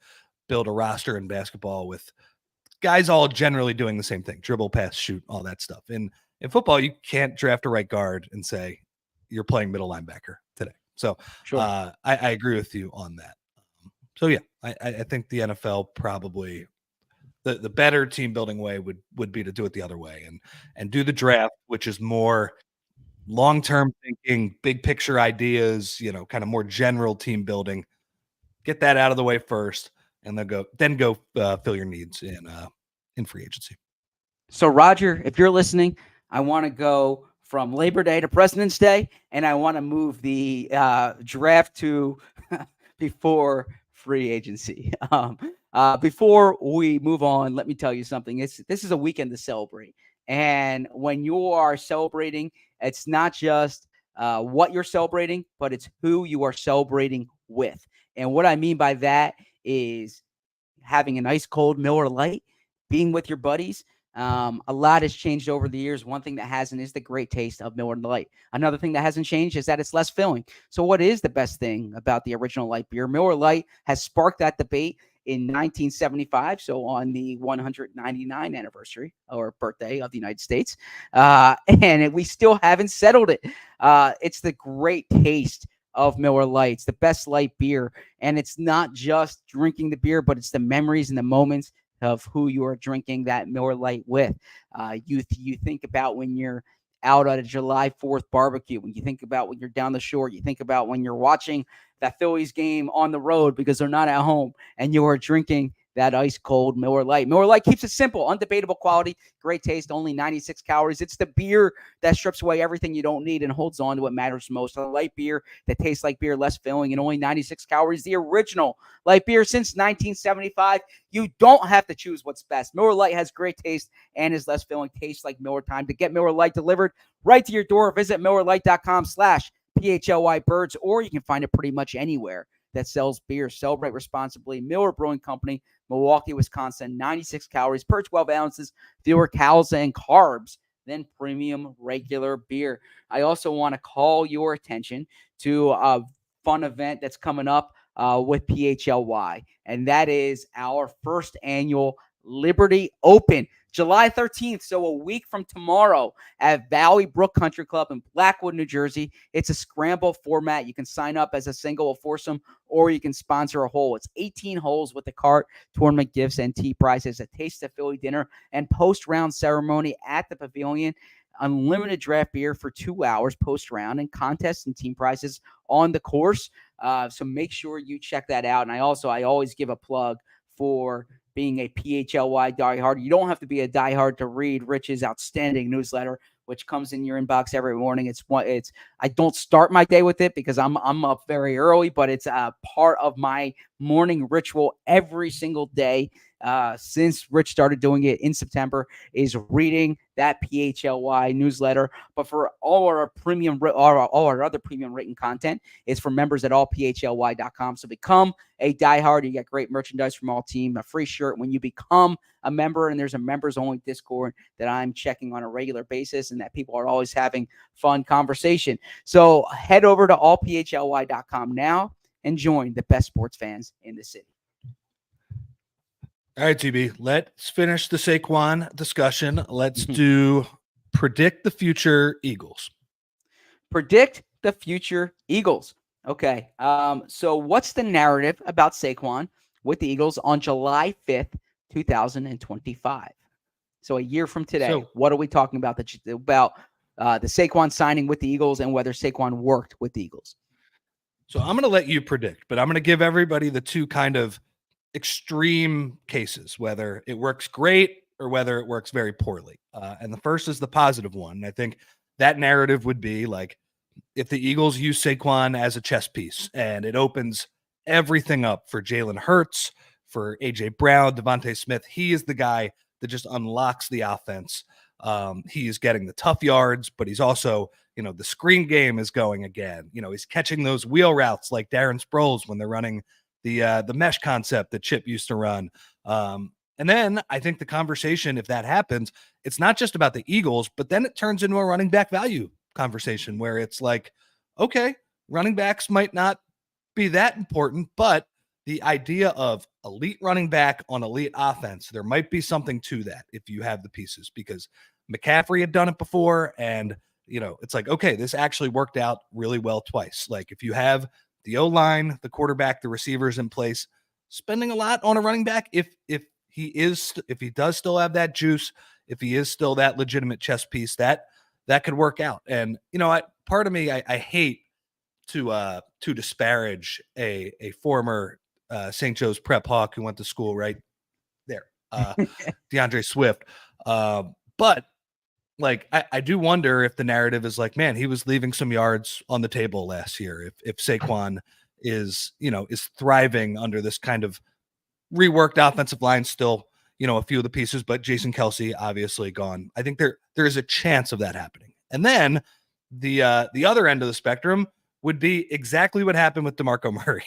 build a roster in basketball with guys all generally doing the same thing: dribble, pass, shoot, all that stuff. In football, you can't draft a right guard and say you're playing middle linebacker today. So Sure. I agree with you on that. So yeah, I think the NFL probably the better team building way would be to do it the other way and do the draft, which is more long-term thinking, big picture ideas, kind of more general team building. Get that out of the way first, and then go fill your needs in free agency. So, Roger, if you're listening, I want to go from Labor Day to President's Day, and I want to move the draft to before free agency. Before we move on, let me tell you something. This is a weekend to celebrate. And when you are celebrating, it's not just what you're celebrating, but it's who you are celebrating with. And what I mean by that is having an ice cold Miller Lite, being with your buddies. A lot has changed over the years. One thing that hasn't is the great taste of Miller Lite. Another thing that hasn't changed is that it's less filling. So, what is the best thing about the original light beer? Miller Lite has sparked that debate in 1975. So, on the 199th anniversary or birthday of the United States, and we still haven't settled it. It's the great taste of Miller Lite. It's the best light beer. And it's not just drinking the beer, but it's the memories and the moments of who you are drinking that Miller Lite with. You think about when you're out at a July 4th barbecue, when you think about when you're down the shore, you think about when you're watching that Phillies game on the road because they're not at home and you are drinking that ice cold Miller Lite. Miller Lite keeps it simple, undebatable quality, great taste, only 96 calories. It's the beer that strips away everything you don't need and holds on to what matters most. A light beer that tastes like beer, less filling, and only 96 calories. The original light beer since 1975. You don't have to choose what's best. Miller Lite has great taste and is less filling. Tastes like Miller time. To get Miller Lite delivered right to your door, visit MillerLite.com/PHLY Birds, or you can find it pretty much anywhere that sells beer. Celebrate responsibly. Miller Brewing Company, Milwaukee, Wisconsin. 96 calories per 12 ounces. Fewer calories and carbs than premium regular beer. I also want to call your attention to a fun event that's coming up with PHLY, and that is our first annual Liberty Open, July 13th. So a week from tomorrow at Valley Brook Country Club in Blackwood, New Jersey. It's a scramble format. You can sign up as a single, a foursome, or you can sponsor a hole. It's 18 holes with the cart, tournament gifts, and tee prizes, a taste of Philly dinner, and post-round ceremony at the pavilion. Unlimited draft beer for 2 hours post-round, and contests and team prizes on the course. So make sure you check that out. And I always give a plug for being a PHLY diehard. You don't have to be a diehard to read Rich's outstanding newsletter, which comes in your inbox every morning. I don't start my day with it because I'm up very early, but it's a part of my morning ritual every single day since Rich started doing it in September, is reading that PHLY newsletter. But for all our other premium written content, it's for members at allphly.com. So become a diehard. You get great merchandise from all team, a free shirt when you become a member, and there's a members only Discord that I'm checking on a regular basis and that people are always having fun conversation. So head over to allphly.com now and join the best sports fans in the city. All right, TB, let's finish the Saquon discussion. Let's do predict the future Eagles. Predict the future Eagles. Okay. So what's the narrative about Saquon with the Eagles on July 5th, 2025? So a year from today, what are we talking about the Saquon signing with the Eagles and whether Saquon worked with the Eagles? So I'm going to let you predict, but I'm going to give everybody the two kind of extreme cases, whether it works great or whether it works very poorly. And the first is the positive one. And I think that narrative would be like, if the Eagles use Saquon as a chess piece and it opens everything up for Jalen Hurts, for AJ Brown, Devontae Smith, he is the guy that just unlocks the offense. He is getting the tough yards, but he's also, the screen game is going again. He's catching those wheel routes like Darren Sproles when they're running the mesh concept that Chip used to run. And then I think the conversation, if that happens, it's not just about the Eagles, but then it turns into a running back value conversation where it's like, okay, running backs might not be that important, but the idea of elite running back on elite offense, there might be something to that if you have the pieces, because McCaffrey had done it before. And, it's like, okay, this actually worked out really well twice. Like if you have the O-line, the quarterback, the receivers in place, spending a lot on a running back, if he does still have that juice, if he is still that legitimate chess piece, that could work out. And part of me, I hate to disparage a former St. Joe's Prep Hawk who went to school right there, DeAndre Swift. But like I do wonder if the narrative is like, man, he was leaving some yards on the table last year. If Saquon is thriving under this kind of reworked offensive line, still, a few of the pieces, but Jason Kelce obviously gone. I think there is a chance of that happening. And then the other end of the spectrum would be exactly what happened with DeMarco Murray.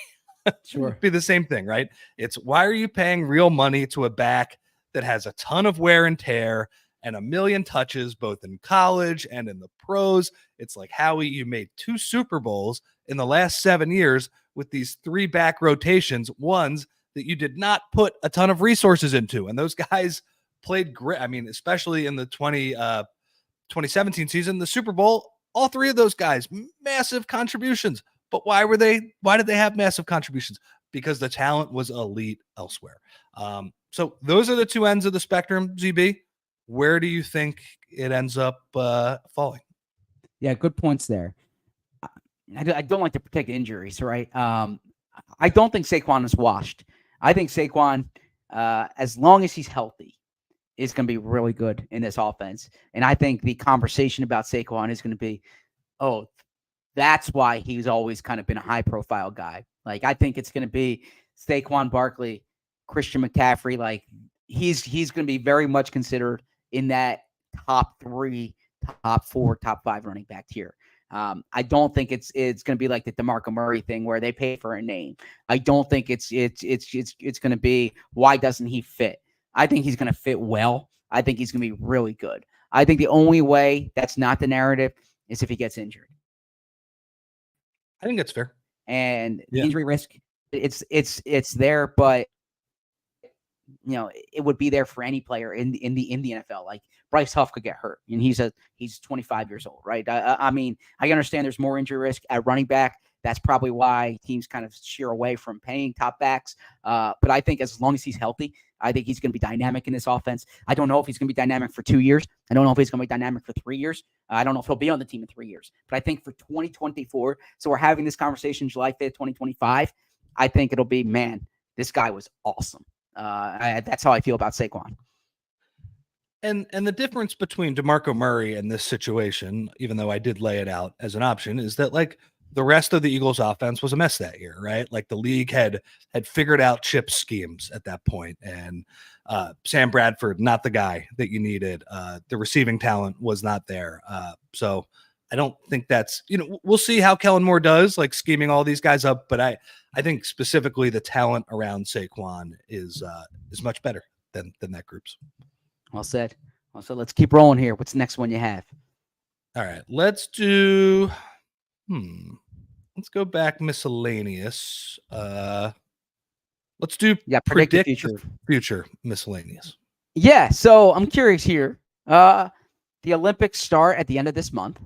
Sure. Be the same thing, right? It's, why are you paying real money to a back that has a ton of wear and tear and a million touches, both in college and in the pros? It's like, Howie, you made 2 Super Bowls in the last 7 years with these 3 back rotations, ones that you did not put a ton of resources into. And those guys played great. I mean, especially in the 2017 season, the Super Bowl, all 3 of those guys, massive contributions. But why did they have massive contributions? Because the talent was elite elsewhere. So those are the 2 ends of the spectrum, ZB. Where do you think it ends up falling? Yeah, good points there. I don't like to predict injuries, right? I don't think Saquon is washed. I think Saquon, as long as he's healthy, is going to be really good in this offense. And I think the conversation about Saquon is going to be, oh, that's why he's always kind of been a high-profile guy. Like, I think it's going to be Saquon Barkley, Christian McCaffrey. Like, he's going to be very much considered in that top 3, top 4, top 5 running back tier. I don't think it's going to be like the DeMarco Murray thing where they pay for a name. I don't think it's going to be, why doesn't he fit? I think he's going to fit well. I think he's going to be really good. I think the only way that's not the narrative is if he gets injured. I think that's fair. And the injury risk, it's there, but it would be there for any player in the NFL. Like Bryce Huff could get hurt, and he's 25 years old, right? I mean, I understand there's more injury risk at running back. That's probably why teams kind of sheer away from paying top backs. But I think as long as he's healthy, I think he's going to be dynamic in this offense. I don't know if he's going to be dynamic for 2 years. I don't know if he's going to be dynamic for 3 years. I don't know if he'll be on the team in 3 years. But I think for 2024, so we're having this conversation July 5th, 2025, I think it'll be, man, this guy was awesome. That's how I feel about Saquon. And the difference between DeMarco Murray and this situation, even though I did lay it out as an option, is that like the rest of the Eagles offense was a mess that year, right? Like the league had figured out Chip's schemes at that point, and Sam Bradford, not the guy that you needed. The receiving talent was not there. So I don't think that's, we'll see how Kellen Moore does, like scheming all these guys up. But I think specifically the talent around Saquon is much better than that group's. Well said. Well, so let's keep rolling here. What's the next one you have? All right, let's do. Let's go back miscellaneous. Let's do predict the future miscellaneous. Yeah, so I'm curious here. The Olympics start at the end of this month.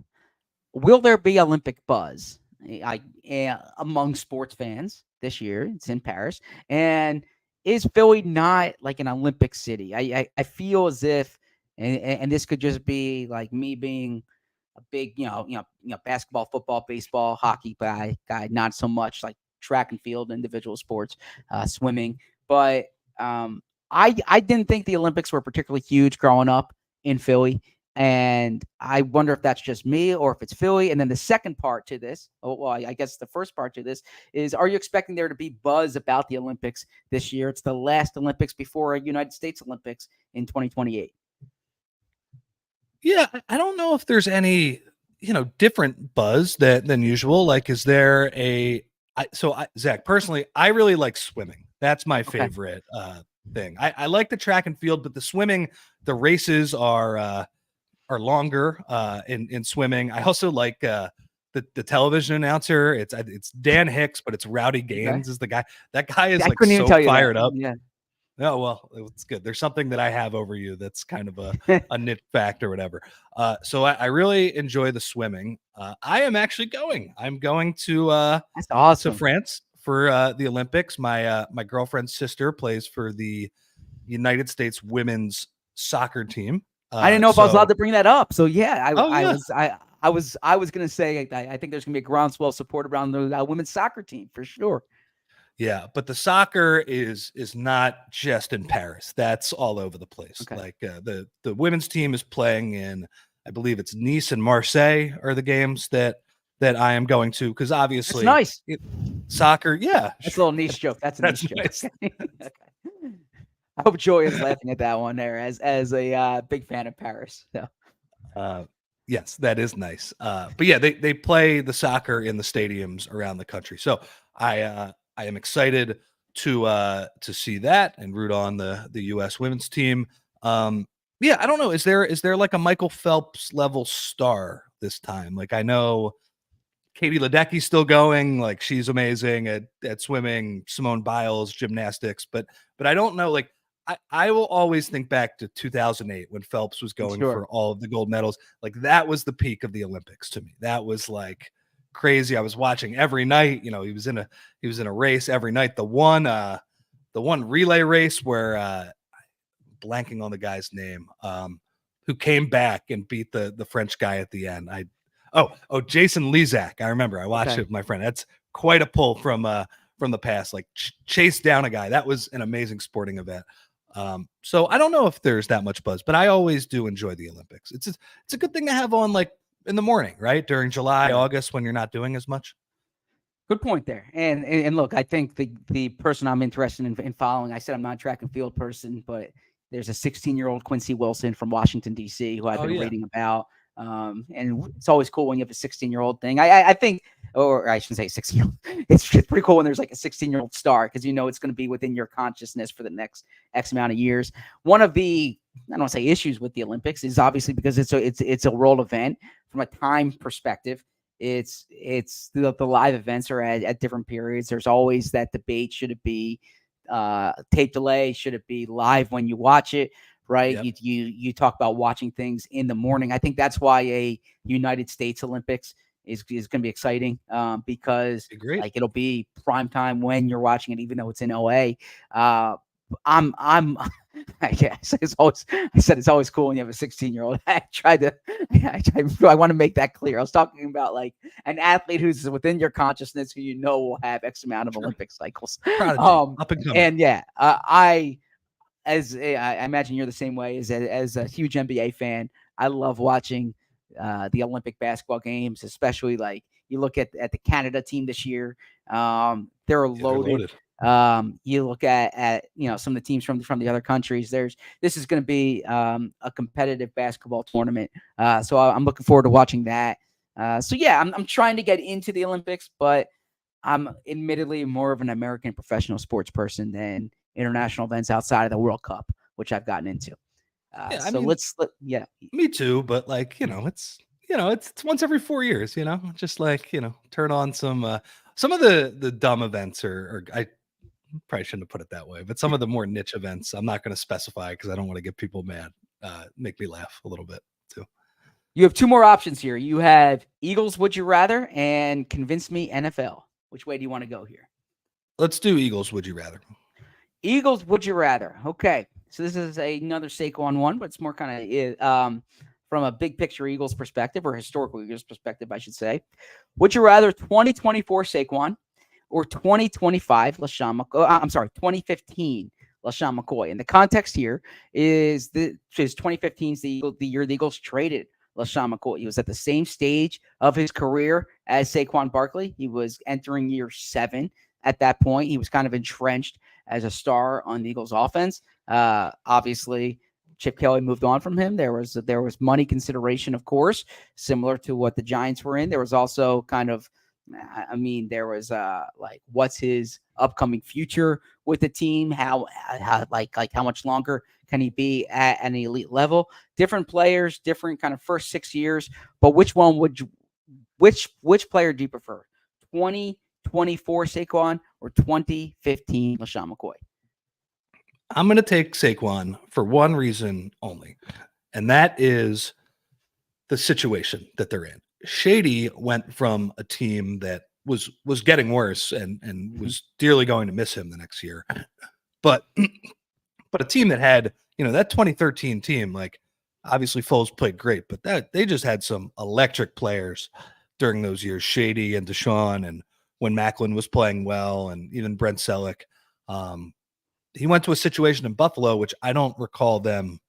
Will there be Olympic buzz among sports fans this year? It's in Paris. And is Philly not like an Olympic city? I feel as if, and this could just be like me being a big, basketball, football, baseball, hockey guy, not so much like track and field, individual sports, swimming. But I didn't think the Olympics were particularly huge growing up in Philly. And I wonder if that's just me or if it's Philly. And then the second part to this, I guess the first part to this is, are you expecting there to be buzz about the Olympics this year? It's the last Olympics before a United States Olympics in 2028. Yeah, I don't know if there's any, different buzz than usual. Like, is there Zach, personally, I really like swimming. That's my favorite thing. I like the track and field, but the swimming, the races are longer in swimming. I also like the television announcer. It's Dan Hicks, but it's Rowdy Gaines is the guy. That guy is like so fired up. Yeah. Oh, well, it's good. There's something that I have over you that's kind of a nit fact or whatever. So I really enjoy the swimming. I am actually going. I'm going to that's awesome. to France for the Olympics. My girlfriend's sister plays for the United States women's soccer team. I didn't know if I was allowed to bring that up. So yeah, I was going to say I think there's going to be a groundswell support around the women's soccer team for sure. Yeah, but the soccer is not just in Paris. That's all over the place. Okay. Like the women's team is playing in, I believe it's Nice and Marseille are the games that I am going to, because obviously that's nice. Soccer, yeah. That's a little niche joke. That's a niche nice. Joke. Okay. I hope Joy is laughing at that one there as a big fan of Paris. So. Yes, that is nice. But yeah, they play the soccer in the stadiums around the country. So I am excited to see that and root on the U.S. women's team. Yeah, I don't know. Is there like a Michael Phelps level star this time? Like, I know Katie Ledecky's still going. Like, she's amazing at swimming. Simone Biles, gymnastics. But I don't know. Like, I will always think back to 2008 when Phelps was going for all of the gold medals. Like, that was the peak of the Olympics to me. That was like crazy. I was watching every night. He was in a race every night. The one relay race where blanking on the guy's name, who came back and beat the French guy at the end. Jason Lezak. I remember. I watched it with my friend. That's quite a pull from the past. Like, chase down a guy. That was an amazing sporting event. So I don't know if there's that much buzz, but I always do enjoy the Olympics. It's a good thing to have on, like, in the morning, right? During July, August, when you're not doing as much. Good point there. And look, I think the person I'm interested in following, I said I'm not a track and field person, but there's a 16-year-old Quincy Wilson from Washington, D.C., who I've been reading about. And it's always cool when you have a 16-year-old thing. I think, or I shouldn't say 16-year-old. It's pretty cool when there's like a 16-year-old star, because it's going to be within your consciousness for the next X amount of years. One of the, I don't want to say issues with the Olympics is obviously because it's a world event. From a time perspective, it's the live events are at different periods. There's always that debate: should it be tape delay? Should it be live when you watch it? Right. Yep. You talk about watching things in the morning. I think that's why a United States Olympics is going to be exciting, because like it'll be prime time when you're watching it, even though it's in OA. It's always cool when you have a 16-year-old. I want to make that clear. I was talking about like an athlete who's within your consciousness, who will have X amount of Olympic cycles. And yeah, I imagine you're the same way as a huge NBA fan. I love watching the Olympic basketball games, especially like you look at the Canada team this year. They're loaded. You look at some of the teams from the other countries. This is going to be a competitive basketball tournament. So I'm looking forward to watching that. So yeah, I'm trying to get into the Olympics, but I'm admittedly more of an American professional sports person than international events outside of the World Cup, which I've gotten into. Me too. But like, it's once every 4 years, just like, turn on some of the dumb events or I probably shouldn't have put it that way, but some of the more niche events, I'm not going to specify because I don't want to get people mad, make me laugh a little bit too. You have two more options here. You have Eagles Would You Rather and Convince Me NFL. Which way do you want to go here? Let's do Eagles Would You Rather. Eagles Would You Rather. Okay. So this is another Saquon one, but it's more kind of from a big picture Eagles perspective, or historical Eagles perspective, I should say. Would you rather 2024 Saquon or 2025 2015 LaShawn McCoy. And the context here is 2015 is the year the Eagles traded LaShawn McCoy. He was at the same stage of his career as Saquon Barkley. He was entering year 7 at that point. He was kind of entrenched as a star on the Eagles offense. Obviously, Chip Kelly moved on from him. There was money consideration, of course, similar to what the Giants were in. There was also kind of, there was like, what's his upcoming future with the team? How much longer can he be at an elite level? Different players, different kind of first 6 years. But which player do you prefer? 2024 Saquon or 2015 LaShawn McCoy? I'm going to take Saquon for one reason only, and that is the situation that they're in. Shady went from a team that was getting worse and was dearly going to miss him the next year, but a team that had, that 2013 team, like, obviously Foles played great, but that they just had some electric players during those years, Shady and Deshaun, and when Macklin was playing well, and even Brent Selleck. He went to a situation in Buffalo, which I don't recall them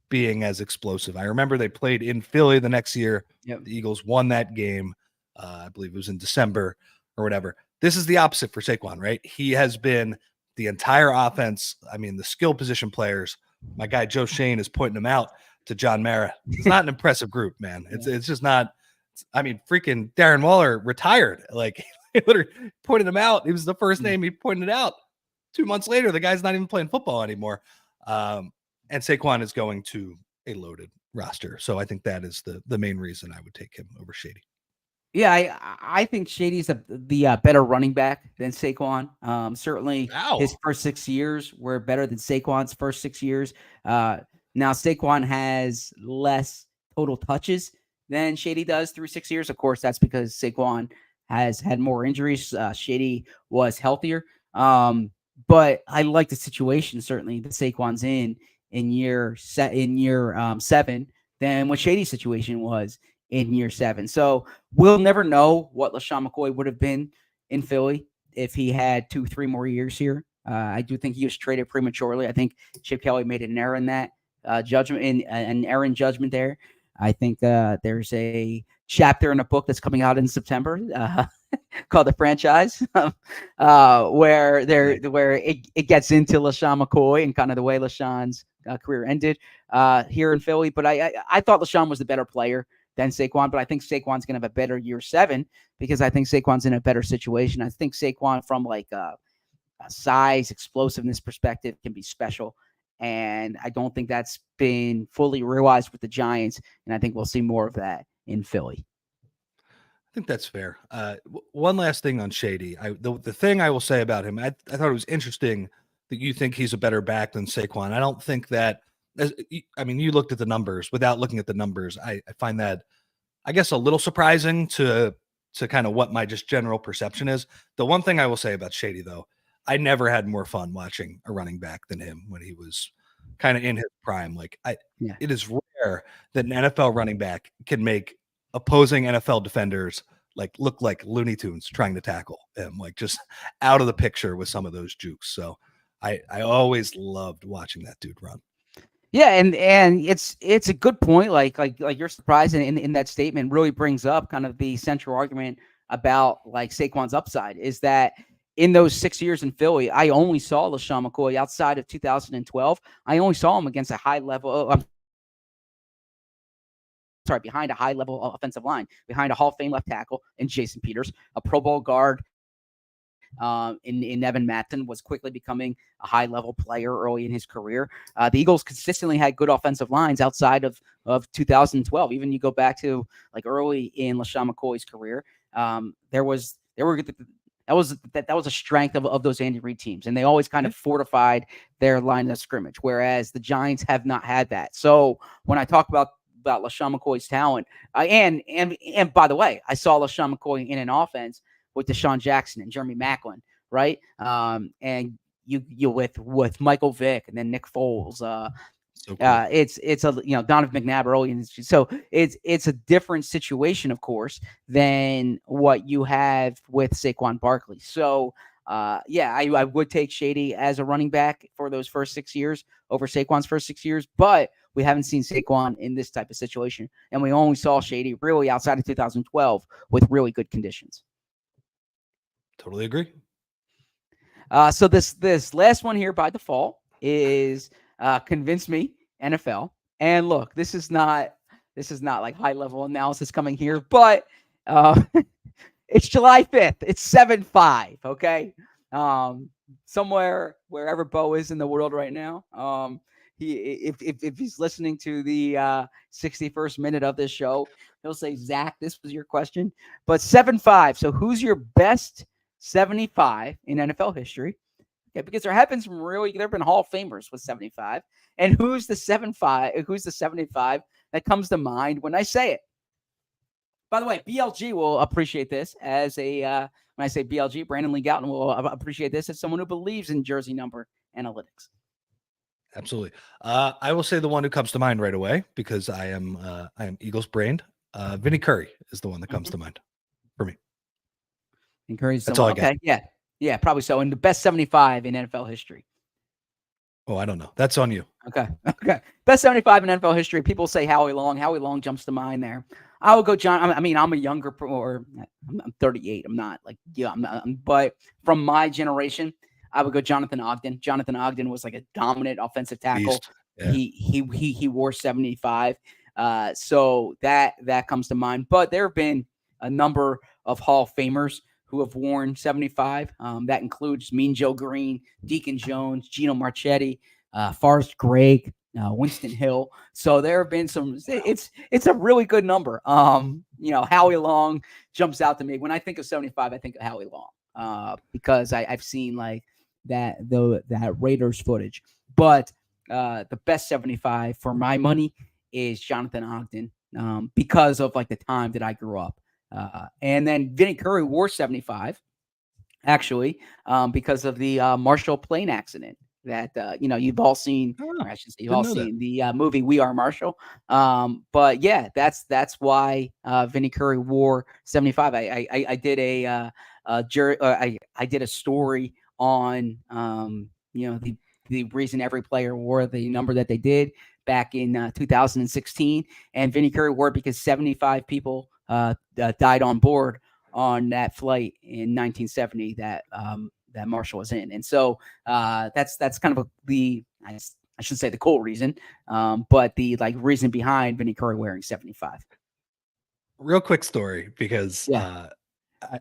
being as explosive. I remember they played in Philly the next year. Yep. The Eagles won that game. I believe it was in December or whatever. This is the opposite for Saquon, right? He has been the entire offense. I mean, the skill position players. My guy Joe Shane is pointing them out to John Mara. It's not an impressive group, man. It's just not. I mean, freaking Darren Waller retired. Like, he literally pointed him out. It was the first name he pointed out. 2 months later, the guy's not even playing football anymore. And Saquon is going to a loaded roster. So I think that is the main reason I would take him over Shady. Yeah, I think Shady's the better running back than Saquon. Certainly his first 6 years were better than Saquon's first 6 years. Now Saquon has less total touches than Shady does through 6 years. Of course, that's because Saquon has had more injuries. Shady was healthier. But I like the situation certainly that Saquon's in year 7 than what Shady's situation was in year 7. So we'll never know what LaShawn McCoy would have been in Philly if he had 2-3 more years here. I do think he was traded prematurely. I think Chip Kelly made an error in that judgment, an error in judgment there. I think there's a chapter in a book that's coming out in September called The Franchise, where it gets into LaShawn McCoy and kind of the way LaShawn's career ended here in Philly. But I thought LaShawn was the better player than Saquon, but I think Saquon's going to have a better year 7 because I think Saquon's in a better situation. I think Saquon, from like a size, explosiveness perspective, can be special. And I don't think that's been fully realized with the Giants. And I think we'll see more of that in Philly. I think that's fair. One last thing on Shady. The thing I will say about him, I thought it was interesting that you think he's a better back than Saquon. I don't think that, you looked at the numbers. Without looking at the numbers, I find that, I guess, a little surprising to kind of what my just general perception is. The one thing I will say about Shady, though, I never had more fun watching a running back than him when he was kind of in his prime. It is rare that an NFL running back can make opposing NFL defenders look like Looney Tunes trying to tackle him, just out of the picture with some of those jukes. So I always loved watching that dude run. Yeah, and it's a good point. Like you're surprised in that statement really brings up kind of the central argument about Saquon's upside is that in those 6 years in Philly, I only saw LaShawn McCoy outside of 2012. I only saw him against a high level. Behind a high level offensive line, behind a Hall of Fame left tackle in Jason Peters, a Pro Bowl guard in Evan Matton, was quickly becoming a high level player early in his career. The Eagles consistently had good offensive lines outside of 2012. Even you go back to early in LaShawn McCoy's career, that was a strength of those Andy Reid teams, and they always kind of fortified their line of scrimmage, whereas the Giants have not had that. So when I talk about LaShawn McCoy's talent, and by the way, I saw LaShawn McCoy in an offense with Deshaun Jackson and Jeremy Macklin, right? And you with Michael Vick and then Nick Foles. So cool. It's a Donovan McNabb early, so it's a different situation, of course, than what you have with Saquon Barkley. So I would take Shady as a running back for those first 6 years over Saquon's first 6 years, but we haven't seen Saquon in this type of situation, and we only saw Shady really outside of 2012 with really good conditions. Totally agree. So this last one here by default is convince me NFL. And look, this is not like high level analysis coming here, but it's July 5th. It's 7-5. Okay. Somewhere wherever Bo is in the world right now. If he's listening to the 61st minute of this show, he'll say, Zach, this was your question. But 7-5. So who's your best 75 in NFL history? Okay, because there have been Hall of Famers with 75. And who's the 75? Who's the 75 that comes to mind when I say it? By the way, BLG will appreciate this as a when I say BLG, Brandon Lee Gouton will appreciate this as someone who believes in jersey number analytics. Absolutely. I will say the one who comes to mind right away because I am Eagles brained. Vinny Curry is the one that comes to mind for me. And Curry's That's all I got. Okay, yeah, probably so. And the best 75 in NFL history. Oh, I don't know. That's on you. Okay. Best 75 in NFL history. People say Howie Long. Howie Long jumps to mind there. I will go John. I mean, I'm a younger, or I'm 38. I'm not like, but from my generation, I would go Jonathan Ogden. Jonathan Ogden was like a dominant offensive tackle. Yeah. He wore 75. So that comes to mind. But there have been a number of Hall of Famers who have worn 75. That includes Mean Joe Green, Deacon Jones, Gino Marchetti, Forrest Gregg, Winston Hill. So there have been some. It's a really good number. Howie Long jumps out to me when I think of 75. I think of Howie Long because I've seen like that Raiders footage. But the best 75 for my money is Jonathan Ogden because of like the time that I grew up. And then Vinny Curry wore 75, actually, because of the Marshall plane accident that, you've all seen. Or I should say you've all seen the movie We Are Marshall. But yeah, that's why Vinny Curry wore 75. I did I did a story on, the reason every player wore the number that they did back in 2016. And Vinny Curry wore it because 75 people died on board on that flight in 1970 that Marshall was in. And so that's kind of I shouldn't say the cool reason, but the reason behind Vinny Curry wearing 75. Real quick story, because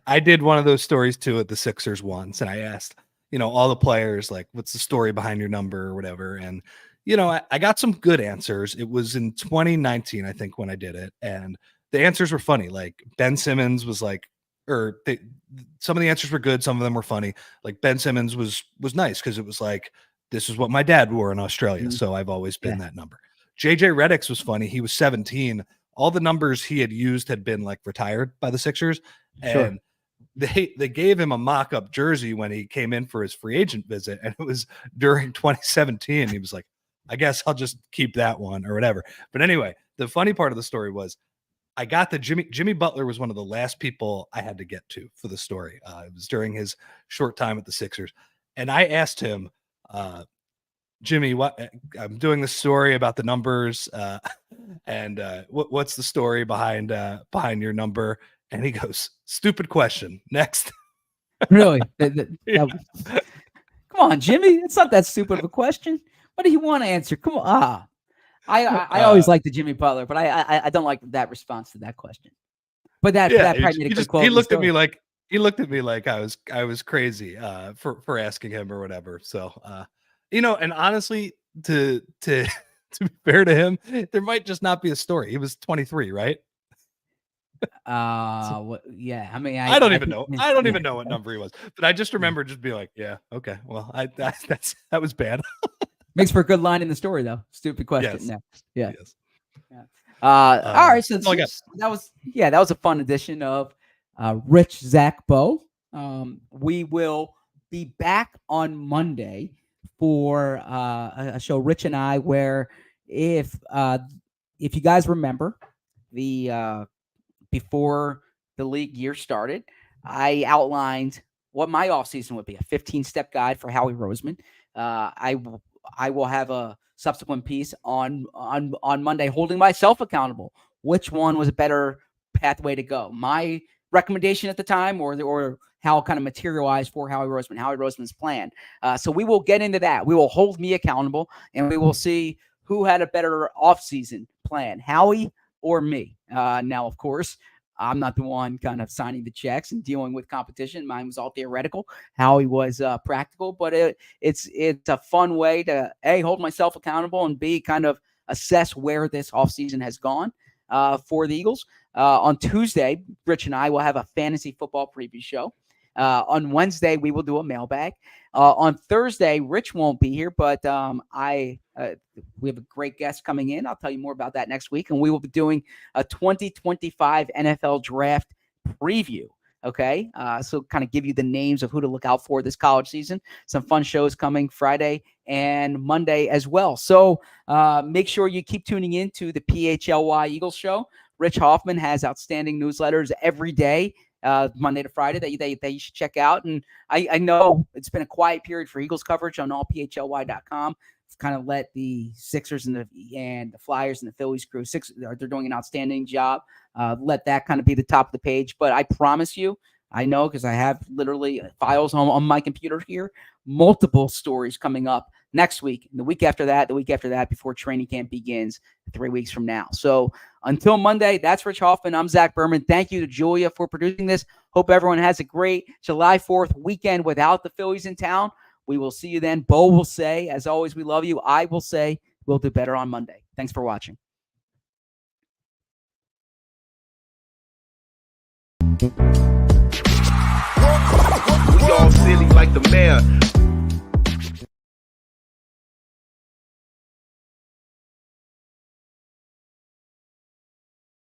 I did one of those stories too at the Sixers once, and I asked, all the players, like, what's the story behind your number or whatever. And, I got some good answers. It was in 2019, I think, when I did it. And the answers were funny. Like Ben Simmons was like, some of the answers were good. Some of them were funny. Like Ben Simmons was nice because it was like, this is what my dad wore in Australia. Mm-hmm. So I've always been that number. JJ Redick's was funny. He was 17. All the numbers he had used had been like retired by the Sixers. And they gave him a mock-up jersey when he came in for his free agent visit. And it was during 2017. He was like, I guess I'll just keep that one or whatever. But anyway, the funny part of the story was I got the Jimmy Butler was one of the last people I had to get to for the story. It was during his short time at the Sixers. And I asked him, Jimmy, I'm doing this story about the numbers. And what's the story behind your number? And he goes, stupid question. Next. Really? Come on, Jimmy. It's not that stupid of a question. What do you want to answer? Come on. I always like the Jimmy Butler, but I don't like that response to that question. But that probably made a good quote. He looked at me like I was crazy for asking him or whatever. So and honestly, to be fair to him, there might just not be a story. He was 23, right? Yeah. I mean, I don't even know. I don't even know what number he was, but I just remember just being like, yeah, okay, well, that was bad. Makes for a good line in the story, though. Stupid question. Yes. Next. Yeah. Yes. All right. So that was a fun edition of Rich Zach-Bo. We will be back on Monday for a show, Rich and I, where if you guys remember the before the league year started, I outlined what my offseason would be, a 15-step guide for Howie Roseman. I will have a subsequent piece on Monday holding myself accountable. Which one was a better pathway to go? My recommendation at the time or how it kind of materialized for Howie Roseman's plan. So we will get into that. We will hold me accountable, and we will see who had a better offseason plan, Howie or me. Now, of course, I'm not the one kind of signing the checks and dealing with competition. Mine was all theoretical. Howie was practical, but it's a fun way to A, hold myself accountable, and B, kind of assess where this offseason has gone for the Eagles. On Tuesday, Rich and I will have a fantasy football preview show. On Wednesday, we will do a mailbag. On Thursday, Rich won't be here, but we have a great guest coming in. I'll tell you more about that next week. And we will be doing a 2025 NFL draft preview. Okay. So kind of give you the names of who to look out for this college season. Some fun shows coming Friday and Monday as well. So make sure you keep tuning in to the PHLY Eagles show. Rich Hofmann has outstanding newsletters every day, Monday to Friday, that you should check out. And I know it's been a quiet period for Eagles coverage on allphly.com. It's kind of let the Sixers and the Flyers and the Phillies crew, they're doing an outstanding job. Let that kind of be the top of the page. But I promise you, I know because I have literally files on my computer here, multiple stories coming up next week, the week after that, before training camp begins 3 weeks from now. So until Monday, that's Rich Hofmann. I'm Zach Berman. Thank you to Julia for producing this. Hope everyone has a great July 4th weekend without the Phillies in town. We will see you then. Bo will say, as always, we love you. I will say, we'll do better on Monday. Thanks for watching. We all silly like the mayor.